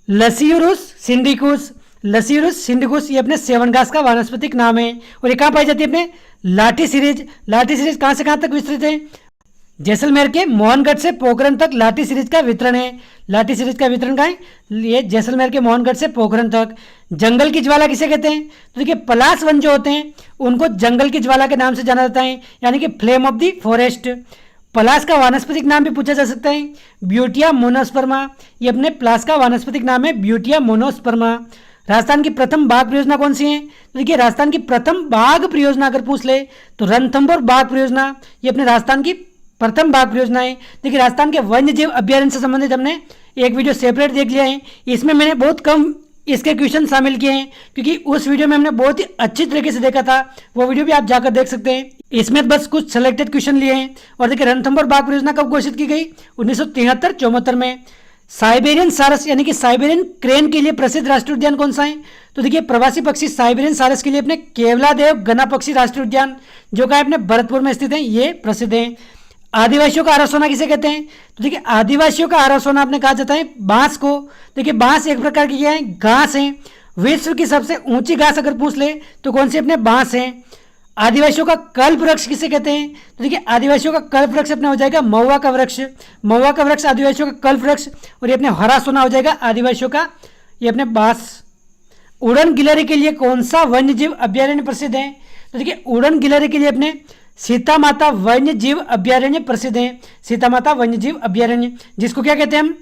लसियुरुस सिंडिकुस, लसियुरुस सिंडिकुस ये अपने सेवन घास का वानस्पतिक नाम है, और ये कहाँ पाई जाती है? अपने लाठी सीरीज। लाठी सीरीज कहाँ से कहाँ तक विस्तृत है? जैसलमेर के मोहनगढ़ से पोखरण तक लाठी सीरीज का वितरण है। लाठी सीरीज का वितरण कहाँ है? ये जैसलमेर के मोहनगढ़ से पोखरण तक। जंगल की ज्वाला किसे कहते हैं? तो देखिए पलाश वन जो होते हैं उनको जंगल की ज्वाला के नाम से जाना जाता है, यानी कि फ्लेम ऑफ द फॉरेस्ट। पलाश का वानस्पतिक नाम भी पूछा जा सकता है, ब्यूटिया मोनोस्पर्मा, ये अपने पलाश का वानस्पतिक नाम है ब्यूटिया मोनोस्पर्मा। राजस्थान की प्रथम बाघ परियोजना कौन सी है? तो देखिए राजस्थान की प्रथम बाघ परियोजना अगर पूछ ले तो रणथंभौर बाघ परियोजना, ये अपने राजस्थान की प्रथम बाघ परियोजना है। देखिए राजस्थान के वन्य जीव अभ्यारण्य से संबंधित हमने एक वीडियो सेपरेट देख लिया है, इसमें मैंने बहुत कम इसके क्वेश्चन शामिल किए हैं, क्योंकि उस वीडियो में हमने बहुत ही अच्छी तरीके से देखा था, वो वीडियो भी आप जाकर देख सकते हैं। इसमें बस कुछ सेलेक्टेड क्वेश्चन लिए हैं। और देखिए रणथंभौर बाघ परियोजना कब घोषित की गई? 1973-74 में। साइबेरियन सारस यानी कि साइबेरियन क्रेन के लिए प्रसिद्ध राष्ट्रीय उद्यान कौन सा है? तो देखिए प्रवासी पक्षी साइबेरियन सारस के लिए अपने केवलादेव गना पक्षी राष्ट्रीय उद्यान जो का अपने भरतपुर में स्थित है, ये प्रसिद्ध है। आदिवासियों का आरा सोना किसे कहते हैं? तो देखिए आदिवासियों का आरा सोना आपने कहा जाता है बांस को। देखिए बांस एक प्रकार की क्या है? घास है। विश्व की सबसे ऊंची घास अगर पूछ ले तो कौन सी? अपने बांस है। आदिवासियों का कल्प वृक्ष किसे कहते हैं? तो देखिए आदिवासियों का कल्प वृक्ष अपना हो जाएगा महुआ का वृक्ष। महुआ का वृक्ष आदिवासियों का कल्प वृक्ष, और ये अपने हरा सोना हो जाएगा आदिवासियों का ये अपने बांस। उड़न गिलहरी के लिए कौन सा वन्य जीव अभ्यारण्य प्रसिद्ध है? तो देखिए उड़न गिलहरी के लिए अपने सीता माता वन्य जीव अभ्यारण्य प्रसिद्ध है। सीता माता वन्य जीव अभ्यारण्य, जिसको क्या कहते हैं हम?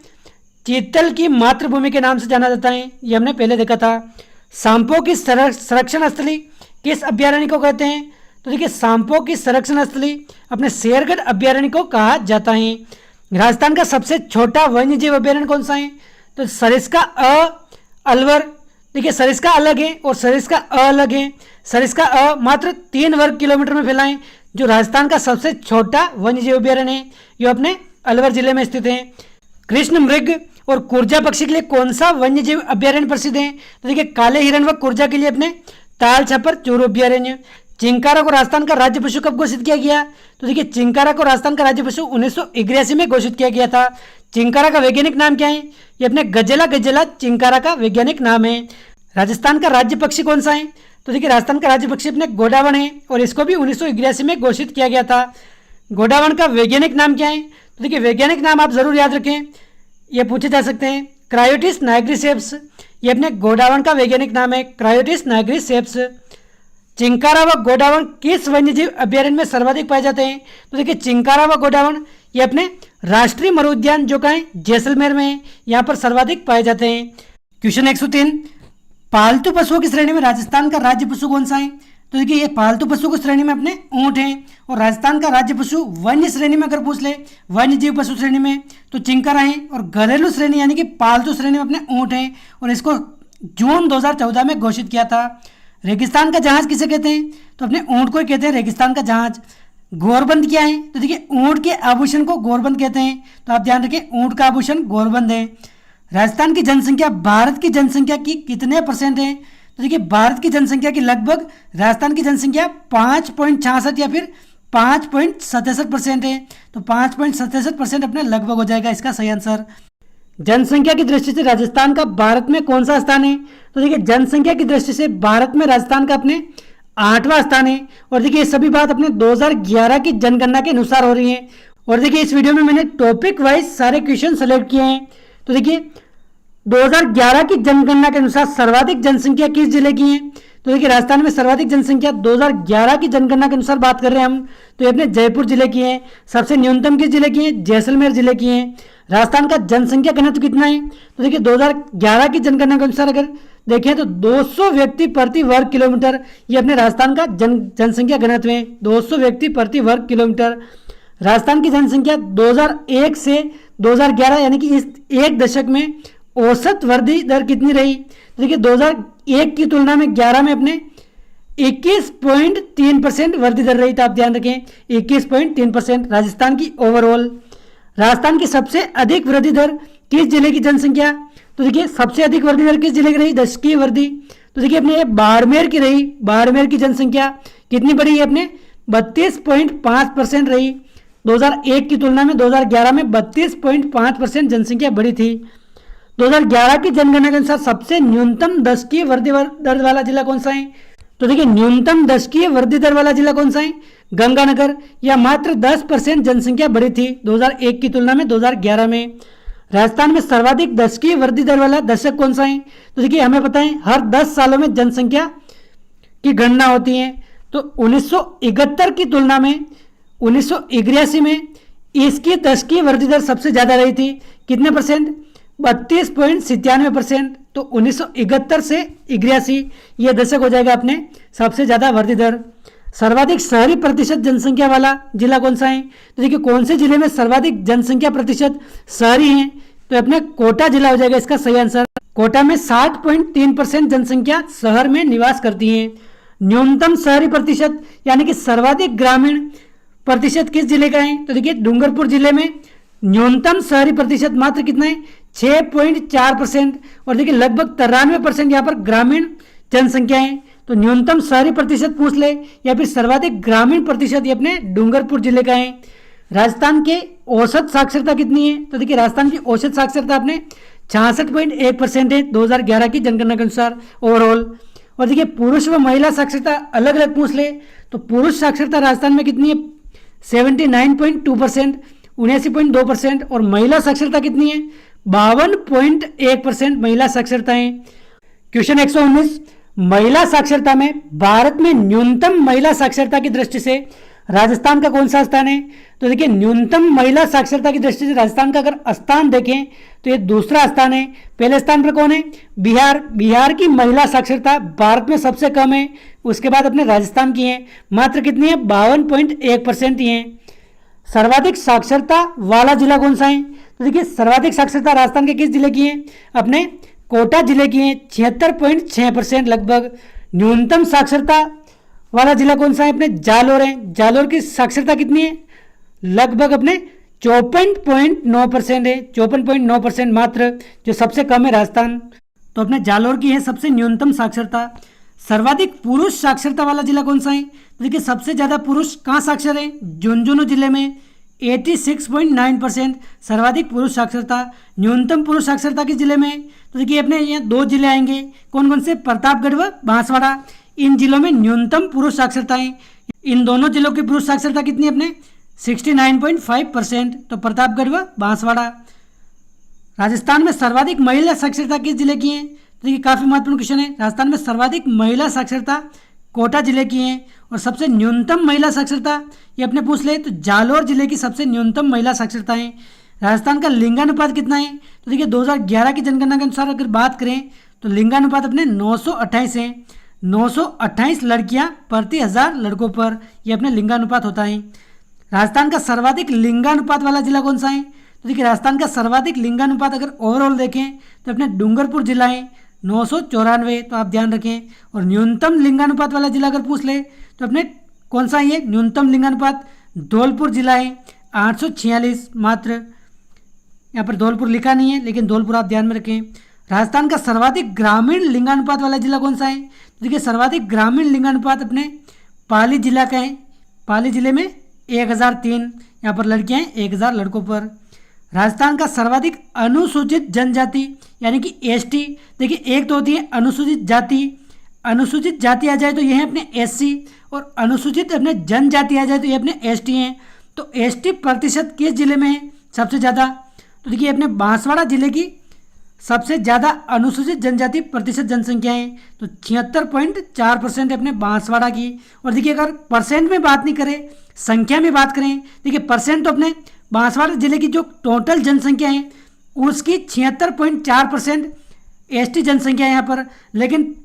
चीतल की मातृभूमि के नाम से जाना जाता है, ये हमने पहले देखा था। सांपों की संरक्षण स्थली किस अभ्यारण्य को कहते हैं? तो देखिए सांपों की संरक्षण स्थली अपने शेरगढ़ अभ्यारण्य को कहा जाता है। राजस्थान का सबसे छोटा वन्य जीव अभ्यारण्य कौन सा है? तो सरिस्का अलवर। देखिए सरिस्का अलग है और सरिस्का अलग है। सरिस्का मात्र 3 वर्ग किलोमीटर में फैला है, जो राजस्थान का सबसे छोटा वन्य जीव अभ्यारण्य है, ये अपने अलवर जिले में स्थित है। कृष्ण मृग और कुर्जा पक्षी के लिए कौन सा वन्य जीव अभ्यारण्य प्रसिद्ध है? तो देखिए काले हिरण व कुर्जा के लिए अपने ताल छपर चूरू अभ्यारण्य। चिंकारा को राजस्थान का राज्य पशु कब घोषित किया गया? तो देखिए चिंकारा को राजस्थान का राज्य पशु 1981 में घोषित किया गया था। चिंकारा का वैज्ञानिक नाम क्या है? ये अपने गजेला गजेला चिंकारा का वैज्ञानिक नाम है। राजस्थान का राज्य पक्षी कौन सा है? तो देखिए राजस्थान का राज्य पक्षी अपने गोडावण है, और इसको भी 1981 में घोषित किया गया था। गोडावण का वैज्ञानिक नाम क्या है? तो देखिए वैज्ञानिक नाम आप जरूर याद रखें, ये पूछे जा सकते हैं। क्रायोटिस नाइग्रिसेप्स, ये अपने गोडावण का वैज्ञानिक नाम है, क्रायोटिस नाइग्रिसेप्स। चिंकारा व गोडावण किस वन्यजीव अभ्यारण्य में सर्वाधिक पाए जाते हैं? तो देखिए चिंकारा व गोडावण ये अपने राष्ट्रीय मरु उद्यान जो का है जैसलमेर में है, यहाँ पर सर्वाधिक पाए जाते हैं। क्वेश्चन 103, पालतू पशुओं की श्रेणी में राजस्थान का राज्य पशु कौन सा है? तो देखिए ये पालतू पशु की श्रेणी में अपने ऊंट हैं, और राजस्थान का राज्य पशु वन्य श्रेणी में अगर पूछ ले वन्य जीव पशु श्रेणी में तो चिंकारा है, और घरेलू श्रेणी यानी कि पालतू श्रेणी में अपने ऊंट हैं, और इसको जून 2014 में घोषित किया था। रेगिस्तान का जहाज किसे कहते हैं? तो अपने ऊंट को ही कहते हैं रेगिस्तान का जहाज। गौरबंद क्या है? तो देखिए ऊंट के आभूषण को गौरबंद कहते हैं, तो आप ध्यान रखें ऊंट का आभूषण गौरबंद है। राजस्थान की जनसंख्या भारत की जनसंख्या की कितने परसेंट है? तो देखिए भारत की जनसंख्या की लगभग राजस्थान की जनसंख्या 5.66 या फिर 5.67% है, तो 5.67% अपने लगभग हो जाएगा इसका सही आंसर। जनसंख्या की दृष्टि से राजस्थान का भारत में कौन सा स्थान है? तो देखिए जनसंख्या की दृष्टि से भारत में राजस्थान का अपने 8वां स्थान है। और देखिए ये सभी बात अपने 2011 की जनगणना के अनुसार हो रही है। और देखिए इस वीडियो में मैंने टॉपिक वाइज सारे क्वेश्चन सेलेक्ट किए हैं। तो देखिए 2011 की जनगणना के अनुसार सर्वाधिक जनसंख्या किस जिले की है? तो देखिए राजस्थान में सर्वाधिक जनसंख्या 2011 की जनगणना के अनुसार बात कर रहे हैं हम, तो ये अपने जयपुर जिले की है। सबसे न्यूनतम किस जिले की है? जैसलमेर जिले की है। राजस्थान का जनसंख्या घनत्व कितना है? तो देखिए 2011 की जनगणना के अनुसार अगर देखें तो 200 व्यक्ति प्रति वर्ग किलोमीटर, ये अपने राजस्थान का जनसंख्या घनत्व है, 200 व्यक्ति प्रति वर्ग किलोमीटर। राजस्थान की जनसंख्या 2001 से 2011 यानी कि इस एक दशक में औसत वृद्धि दर कितनी रही? देखिए 2001 की तुलना में 11 में अपने 21.3% वृद्धि दर रही। तो आप ध्यान रखें 21.3% राजस्थान की ओवरऑल। राजस्थान की सबसे अधिक वृद्धि दर किस जिले की जनसंख्या? तो देखिए सबसे अधिक वृद्धि दर किस जिले की रही? दशकीय वृद्धि। तो देखिए अपने बाड़मेर की रही। बाड़मेर की जनसंख्या कितनी बढ़ी है? अपने 32.5% रही। 2001 की तुलना में 2011 में 32.5% जनसंख्या बढ़ी थी। 2011 की जनगणना के अनुसार सबसे न्यूनतम दशकीय वृद्धि दर वाला जिला कौन सा है? तो देखिए न्यूनतम दशकीय वृद्धि दर वाला जिला कौन सा है? गंगानगर। या मात्र 10% जनसंख्या बढ़ी थी 2001 की तुलना में 2011 में। राजस्थान में सर्वाधिक दशकीय वृद्धि दर वाला दशक कौन सा है? तो देखिए हमें पता है हर 10 सालों में जनसंख्या की गणना होती है। तो 1971 की तुलना में 1981 में इसकी दशकीय वृद्धि दर सबसे ज्यादा रही थी। कितने परसेंट? 32.97%। तो 1971 से 81 यह दशक हो जाएगा अपने सबसे ज्यादा वृद्धि दर। सर्वाधिक शहरी प्रतिशत जनसंख्या वाला जिला कौन सा है? तो देखिए कौन से जिले में सर्वाधिक जनसंख्या प्रतिशत शहरी है? तो अपने कोटा जिला हो जाएगा इसका सही आंसर। कोटा में 60.3% जनसंख्या शहर में निवास करती है। न्यूनतम शहरी प्रतिशत यानी कि सर्वाधिक ग्रामीण प्रतिशत किस जिले का है? तो देखिए डूंगरपुर जिले में न्यूनतम शहरी प्रतिशत मात्र कितना है? 6.4%। और देखिए लगभग 93% यहाँ पर ग्रामीण जनसंख्या है। तो न्यूनतम शहरी प्रतिशत पूछ ले या फिर सर्वाधिक ग्रामीण प्रतिशत ये अपने डूंगरपुर जिले का है। राजस्थान के औसत साक्षरता कितनी है? तो देखिए राजस्थान की औसत साक्षरता अपने 66.1% है 2011 की जनगणना के अनुसार ओवरऑल। और देखिए पुरुष व महिला साक्षरता अलग अलग पूछ ले तो पुरुष साक्षरता राजस्थान में कितनी है? 79.2%, 79.2%। और महिला साक्षरता कितनी है? 52.1% महिला साक्षरता है। क्वेश्चन 119, महिला साक्षरता में भारत में न्यूनतम महिला साक्षरता की दृष्टि से राजस्थान का कौन सा स्थान है? तो देखिए न्यूनतम महिला साक्षरता की दृष्टि से राजस्थान का अगर स्थान देखें तो ये दूसरा स्थान है। पहले स्थान पर कौन है? बिहार। बिहार की महिला साक्षरता भारत में सबसे कम है। उसके बाद अपने राजस्थान की है, मात्र कितनी है? 52.1% ही है। सर्वाधिक साक्षरता वाला जिला कौन सा है? तो देखिए सर्वाधिक साक्षरता राजस्थान के किस जिले की है? अपने कोटा जिले की है, 76.6% लगभग। न्यूनतम साक्षरता वाला जिला कौन सा है? अपने जालोर है। जालोर की साक्षरता कितनी है? लगभग अपने 54.9% है, 54.9% मात्र, जो सबसे कम है राजस्थान। तो अपने जालोर की है सबसे न्यूनतम साक्षरता। सर्वाधिक पुरुष साक्षरता वाला जिला कौन सा है? तो देखिए सबसे ज्यादा पुरुष कहाँ साक्षर है? झुंझुनू जिले में 86.9% सर्वाधिक पुरुष साक्षरता। न्यूनतम पुरुष साक्षरता किस जिले में? तो देखिए अपने यहाँ 2 जिले आएंगे, कौन कौन से? प्रतापगढ़ व बांसवाड़ा। इन जिलों में न्यूनतम पुरुष साक्षरता है। इन दोनों जिलों की पुरुष साक्षरता कितनी है? अपने 69.5%। तो प्रतापगढ़ व बांसवाड़ा। राजस्थान में सर्वाधिक महिला साक्षरता किस जिले की है? तो देखिए काफी महत्वपूर्ण क्वेश्चन है। राजस्थान में सर्वाधिक महिला साक्षरता कोटा जिले की है। और सबसे न्यूनतम महिला साक्षरता ये अपने पूछ ले तो जालोर जिले की सबसे न्यूनतम महिला साक्षरता है। राजस्थान का लिंगानुपात कितना है? तो देखिए 2011 की जनगणना के अनुसार अगर बात करें तो लिंगानुपात अपने 928 है। 928 लड़कियां प्रति 1000 लड़कों पर यह अपने लिंगानुपात होता है। राजस्थान का सर्वाधिक लिंगानुपात वाला जिला कौन सा है? तो देखिए राजस्थान का सर्वाधिक लिंगानुपात अगर ओवरऑल देखें तो अपने डूंगरपुर जिला है 994। तो आप ध्यान रखें। और न्यूनतम लिंगानुपात वाला जिला अगर पूछ ले तो अपने कौन सा है? न्यूनतम लिंगानुपात धौलपुर जिला है 846 मात्र। यहाँ पर धौलपुर लिखा नहीं है लेकिन धौलपुर आप ध्यान में रखें। राजस्थान का सर्वाधिक ग्रामीण लिंगानुपात वाला जिला कौन सा है? तो देखिए सर्वाधिक ग्रामीण लिंगानुपात अपने पाली जिला का है। पाली जिले में 1003 यहाँ पर लड़कियां हैं 1000 लड़कों पर। राजस्थान का सर्वाधिक अनुसूचित जनजाति यानी कि एसटी, देखिए एक तो होती है अनुसूचित जाति अनुसूचित जाति आ जाए तो ये है अपने एससी, और अनुसूचित अपने जनजाति आ जाए तो ये अपने एसटी हैं। तो एसटी प्रतिशत किस जिले में है सबसे ज़्यादा? तो देखिए अपने बांसवाड़ा जिले की सबसे ज़्यादा अनुसूचित जनजाति प्रतिशत जनसंख्या है, तो 76.4% है अपने बांसवाड़ा की। और देखिए अगर परसेंट में बात नहीं करें, संख्या में बात करें, देखिए परसेंट तो अपने बांसवाड़ा जिले की जो टोटल जनसंख्या है उसकी 76.4% एसटी जनसंख्या है यहाँ पर। लेकिन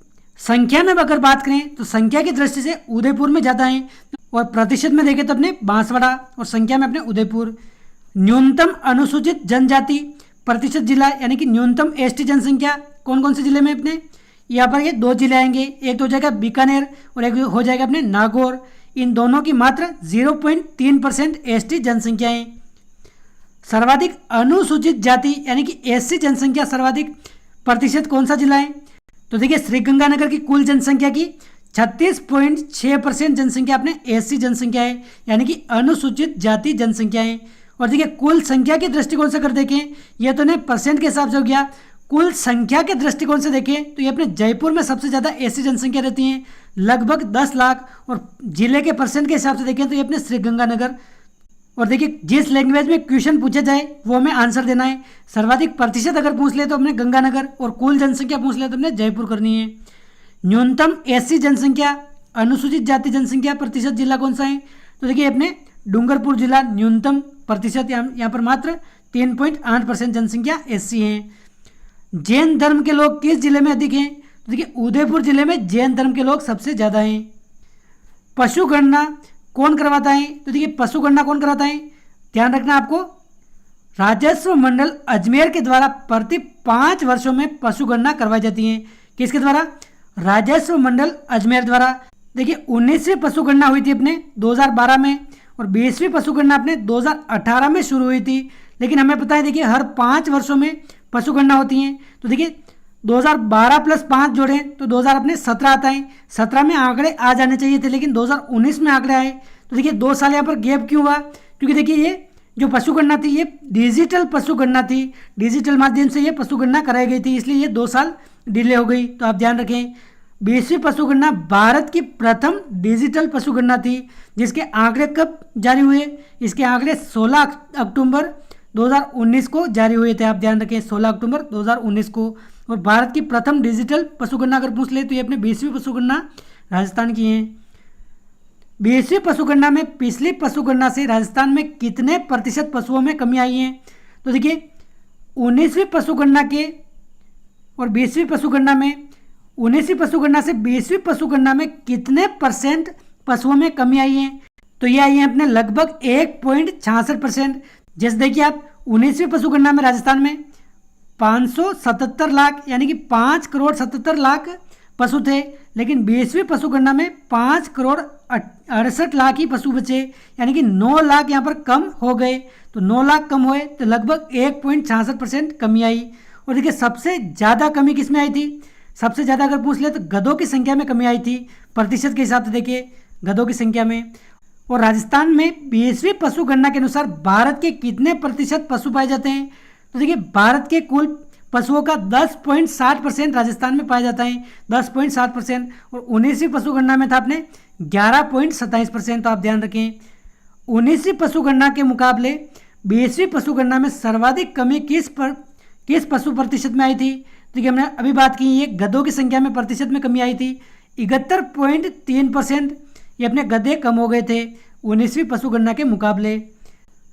संख्या में अगर बात करें तो संख्या की दृष्टि से उदयपुर में ज़्यादा है, और प्रतिशत में देखें तो अपने बांसवाड़ा, और संख्या में अपने उदयपुर। न्यूनतम अनुसूचित जनजाति प्रतिशत जिला यानी कि न्यूनतम एसटी जनसंख्या कौन कौन से जिले में अपने? यहाँ पर ये 2 जिले आएंगे, एक तो हो जाएगा बीकानेर और एक हो जाएगा अपने नागौर। इन दोनों की मात्र 0.3% एसटी जनसंख्या है। सर्वाधिक अनुसूचित जाति यानी कि एससी जनसंख्या सर्वाधिक प्रतिशत कौन सा जिला है? तो देखिए श्रीगंगानगर की कुल जनसंख्या की 36.6% जनसंख्या अपने एससी जनसंख्या है, यानी कि अनुसूचित जाति जनसंख्या है। और देखिए कुल संख्या के दृष्टिकोण से अगर देखें, यह तो नहीं परसेंट के हिसाब से हो गया, कुल संख्या के दृष्टिकोण से देखें तो ये अपने जयपुर में सबसे ज़्यादा एससी जनसंख्या रहती है, लगभग 10 लाख। और जिले के परसेंट के हिसाब से देखें तो ये अपने श्रीगंगानगर। और देखिए जिस लैंग्वेज में क्वेश्चन पूछा जाए वो हमें आंसर देना है। सर्वाधिक प्रतिशत अगर पूछ ले तो हमने गंगानगर, और कुल जनसंख्या पूछ ले तो हमने जयपुर करनी है। न्यूनतम एससी जनसंख्या अनुसूचित जाति जनसंख्या प्रतिशत जिला कौन सा है? तो देखिए अपने डूंगरपुर जिला न्यूनतम प्रतिशत, यहाँ पर मात्र 3.8% जनसंख्या एससी है। जैन धर्म के लोग किस जिले में अधिक हैं? तो देखिए उदयपुर जिले में जैन धर्म के लोग सबसे ज़्यादा हैं। पशु गणना कौन करवाता है? तो देखिए पशु गणना कौन कराता है, ध्यान रखना आपको, राजस्व मंडल अजमेर के द्वारा प्रति 5 वर्षों में पशु गणना करवाई जाती है। किसके द्वारा? राजस्व मंडल अजमेर द्वारा। देखिए 19वीं पशु गणना हुई थी अपने 2012 में, और 20वीं पशु गणना अपने 2018 में शुरू हुई थी। लेकिन हमें पता है देखिए हर 5 वर्षों में पशु गणना होती है। तो देखिए 2012 + 5 जोड़ें तो 2017 आता है। 17 में आंकड़े आ जाने चाहिए थे, लेकिन 2019 में आंकड़े आए। तो देखिए 2 साल यहाँ पर गैप क्यों हुआ? क्योंकि देखिए ये जो पशु गणना थी ये डिजिटल पशु गणना थी, डिजिटल माध्यम से ये पशु गणना कराई गई थी, इसलिए ये 2 साल डिले हो गई। तो आप ध्यान रखें 20वीं पशु गणना भारत की प्रथम डिजिटल पशु गणना थी, जिसके आंकड़े कब जारी हुए? इसके आंकड़े 16 अक्टूबर 2019 को जारी हुए थे। आप ध्यान रखें 16 अक्टूबर 2019 को। और भारत की प्रथम डिजिटल पशु गणना अगर पूछ ले तो ये अपने 20वीं पशु गणना राजस्थान की है। 20वीं पशु गणना में पिछली पशु गणना से राजस्थान में कितने प्रतिशत पशुओं में कमी आई है? तो देखिए 19वीं पशु गणना के और 20वीं पशु गणना में, 19वीं पशु गणना से 20वीं पशु गणना में कितने परसेंट पशुओं में कमी आई है? तो ये आई है अपने लगभग 1.66%। जैसे देखिए आप 19वीं पशु गणना में राजस्थान में 577 लाख यानी कि 5,77,00,000 पशु थे, लेकिन 20वीं पशु गणना में 5,68,00,000 ही पशु बचे, यानी कि 9 लाख यहाँ पर कम हो गए। तो 9 लाख कम हुए तो लगभग 1.66% कमी आई। और देखिए सबसे ज़्यादा कमी किस में आई थी? सबसे ज़्यादा अगर पूछ ले तो गधों की संख्या में कमी आई थी, प्रतिशत के हिसाब से देखिए गधों की संख्या में। और राजस्थान में 20वीं पशु गणना के अनुसार भारत के कितने प्रतिशत पशु पाए जाते हैं? तो देखिए भारत के कुल पशुओं का 10.60% राजस्थान में पाया जाता है, 10.7%। और 19वीं पशु गणना में था अपने 11.27%। तो आप ध्यान रखें 19वीं पशु गणना के मुकाबले 20वीं पशु गणना में सर्वाधिक कमी किस पशु प्रतिशत में आई थी? देखिए हमने अभी बात की, ये गधों की संख्या में प्रतिशत में कमी आई थी 71.3%। ये अपने गधे कम हो गए थे 19वीं पशु गणना के मुकाबले।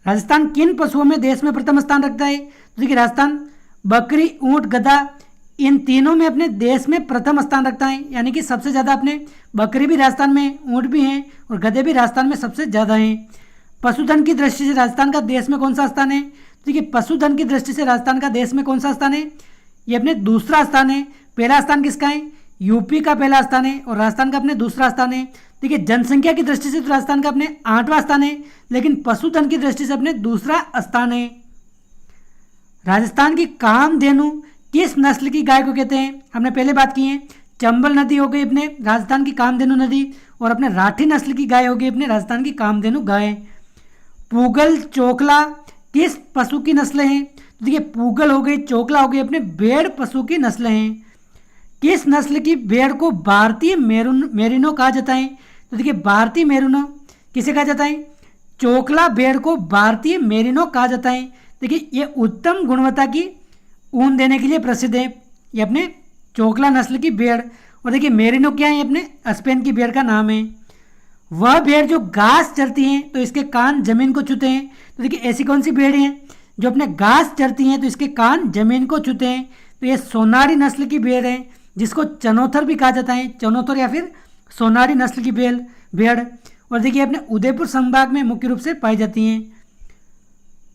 राजस्थान किन पशुओं में देश में प्रथम स्थान रखता है? तो देखिए राजस्थान बकरी, ऊंट, गधा इन तीनों में अपने देश में प्रथम स्थान रखता है, यानी कि सबसे ज़्यादा अपने बकरी भी राजस्थान में, ऊंट भी हैं और गधे भी राजस्थान में सबसे ज़्यादा हैं। पशुधन की दृष्टि से राजस्थान का देश में कौन सा स्थान है? देखिए पशुधन की दृष्टि से राजस्थान का देश में कौन सा स्थान है? ये अपने दूसरा स्थान है। पहला स्थान किसका है? यूपी का पहला स्थान है और राजस्थान का अपने दूसरा स्थान है। देखिए जनसंख्या की दृष्टि से तो राजस्थान का अपने 8वां स्थान है, लेकिन पशुधन की दृष्टि से अपने दूसरा स्थान है। राजस्थान की कामधेनु किस नस्ल की गाय को कहते हैं? हमने पहले बात की है, चंबल नदी हो गई अपने राजस्थान की कामधेनु नदी, और अपने राठी नस्ल की गाय हो गई अपने राजस्थान की कामधेनु गाय। पूगल, चोकला किस पशु की नस्लें हैं? देखिए पूगल हो गई, चोकला हो गई अपने भेड़ पशु की नस्लें हैं। किस नस्ल की भेड़ को भारतीय मेरिनो कहा जाता है? तो देखिए भारतीय मेरिनो किसे कहा जाता है? चोकला भेड़ को भारतीय मेरिनो कहा जाता है। देखिए ये उत्तम गुणवत्ता की ऊन देने के लिए प्रसिद्ध है, ये अपने चोकला नस्ल की भेड़। और देखिए मेरिनो क्या है? अपने स्पेन की भेड़ का नाम है। वह भेड़ जो घास चरती हैं तो इसके कान जमीन को छूते हैं। तो देखिए ऐसी कौन सी भेड़ हैं जो अपने घास चरती हैं तो इसके कान जमीन को छूते हैं? तो ये सोनारी नस्ल की भेड़ है, जिसको चनौथर भी कहा जाता है, चनौथर या फिर सोनारी नस्ल की भेड़। और देखिए अपने उदयपुर संभाग में मुख्य रूप से पाई जाती हैं।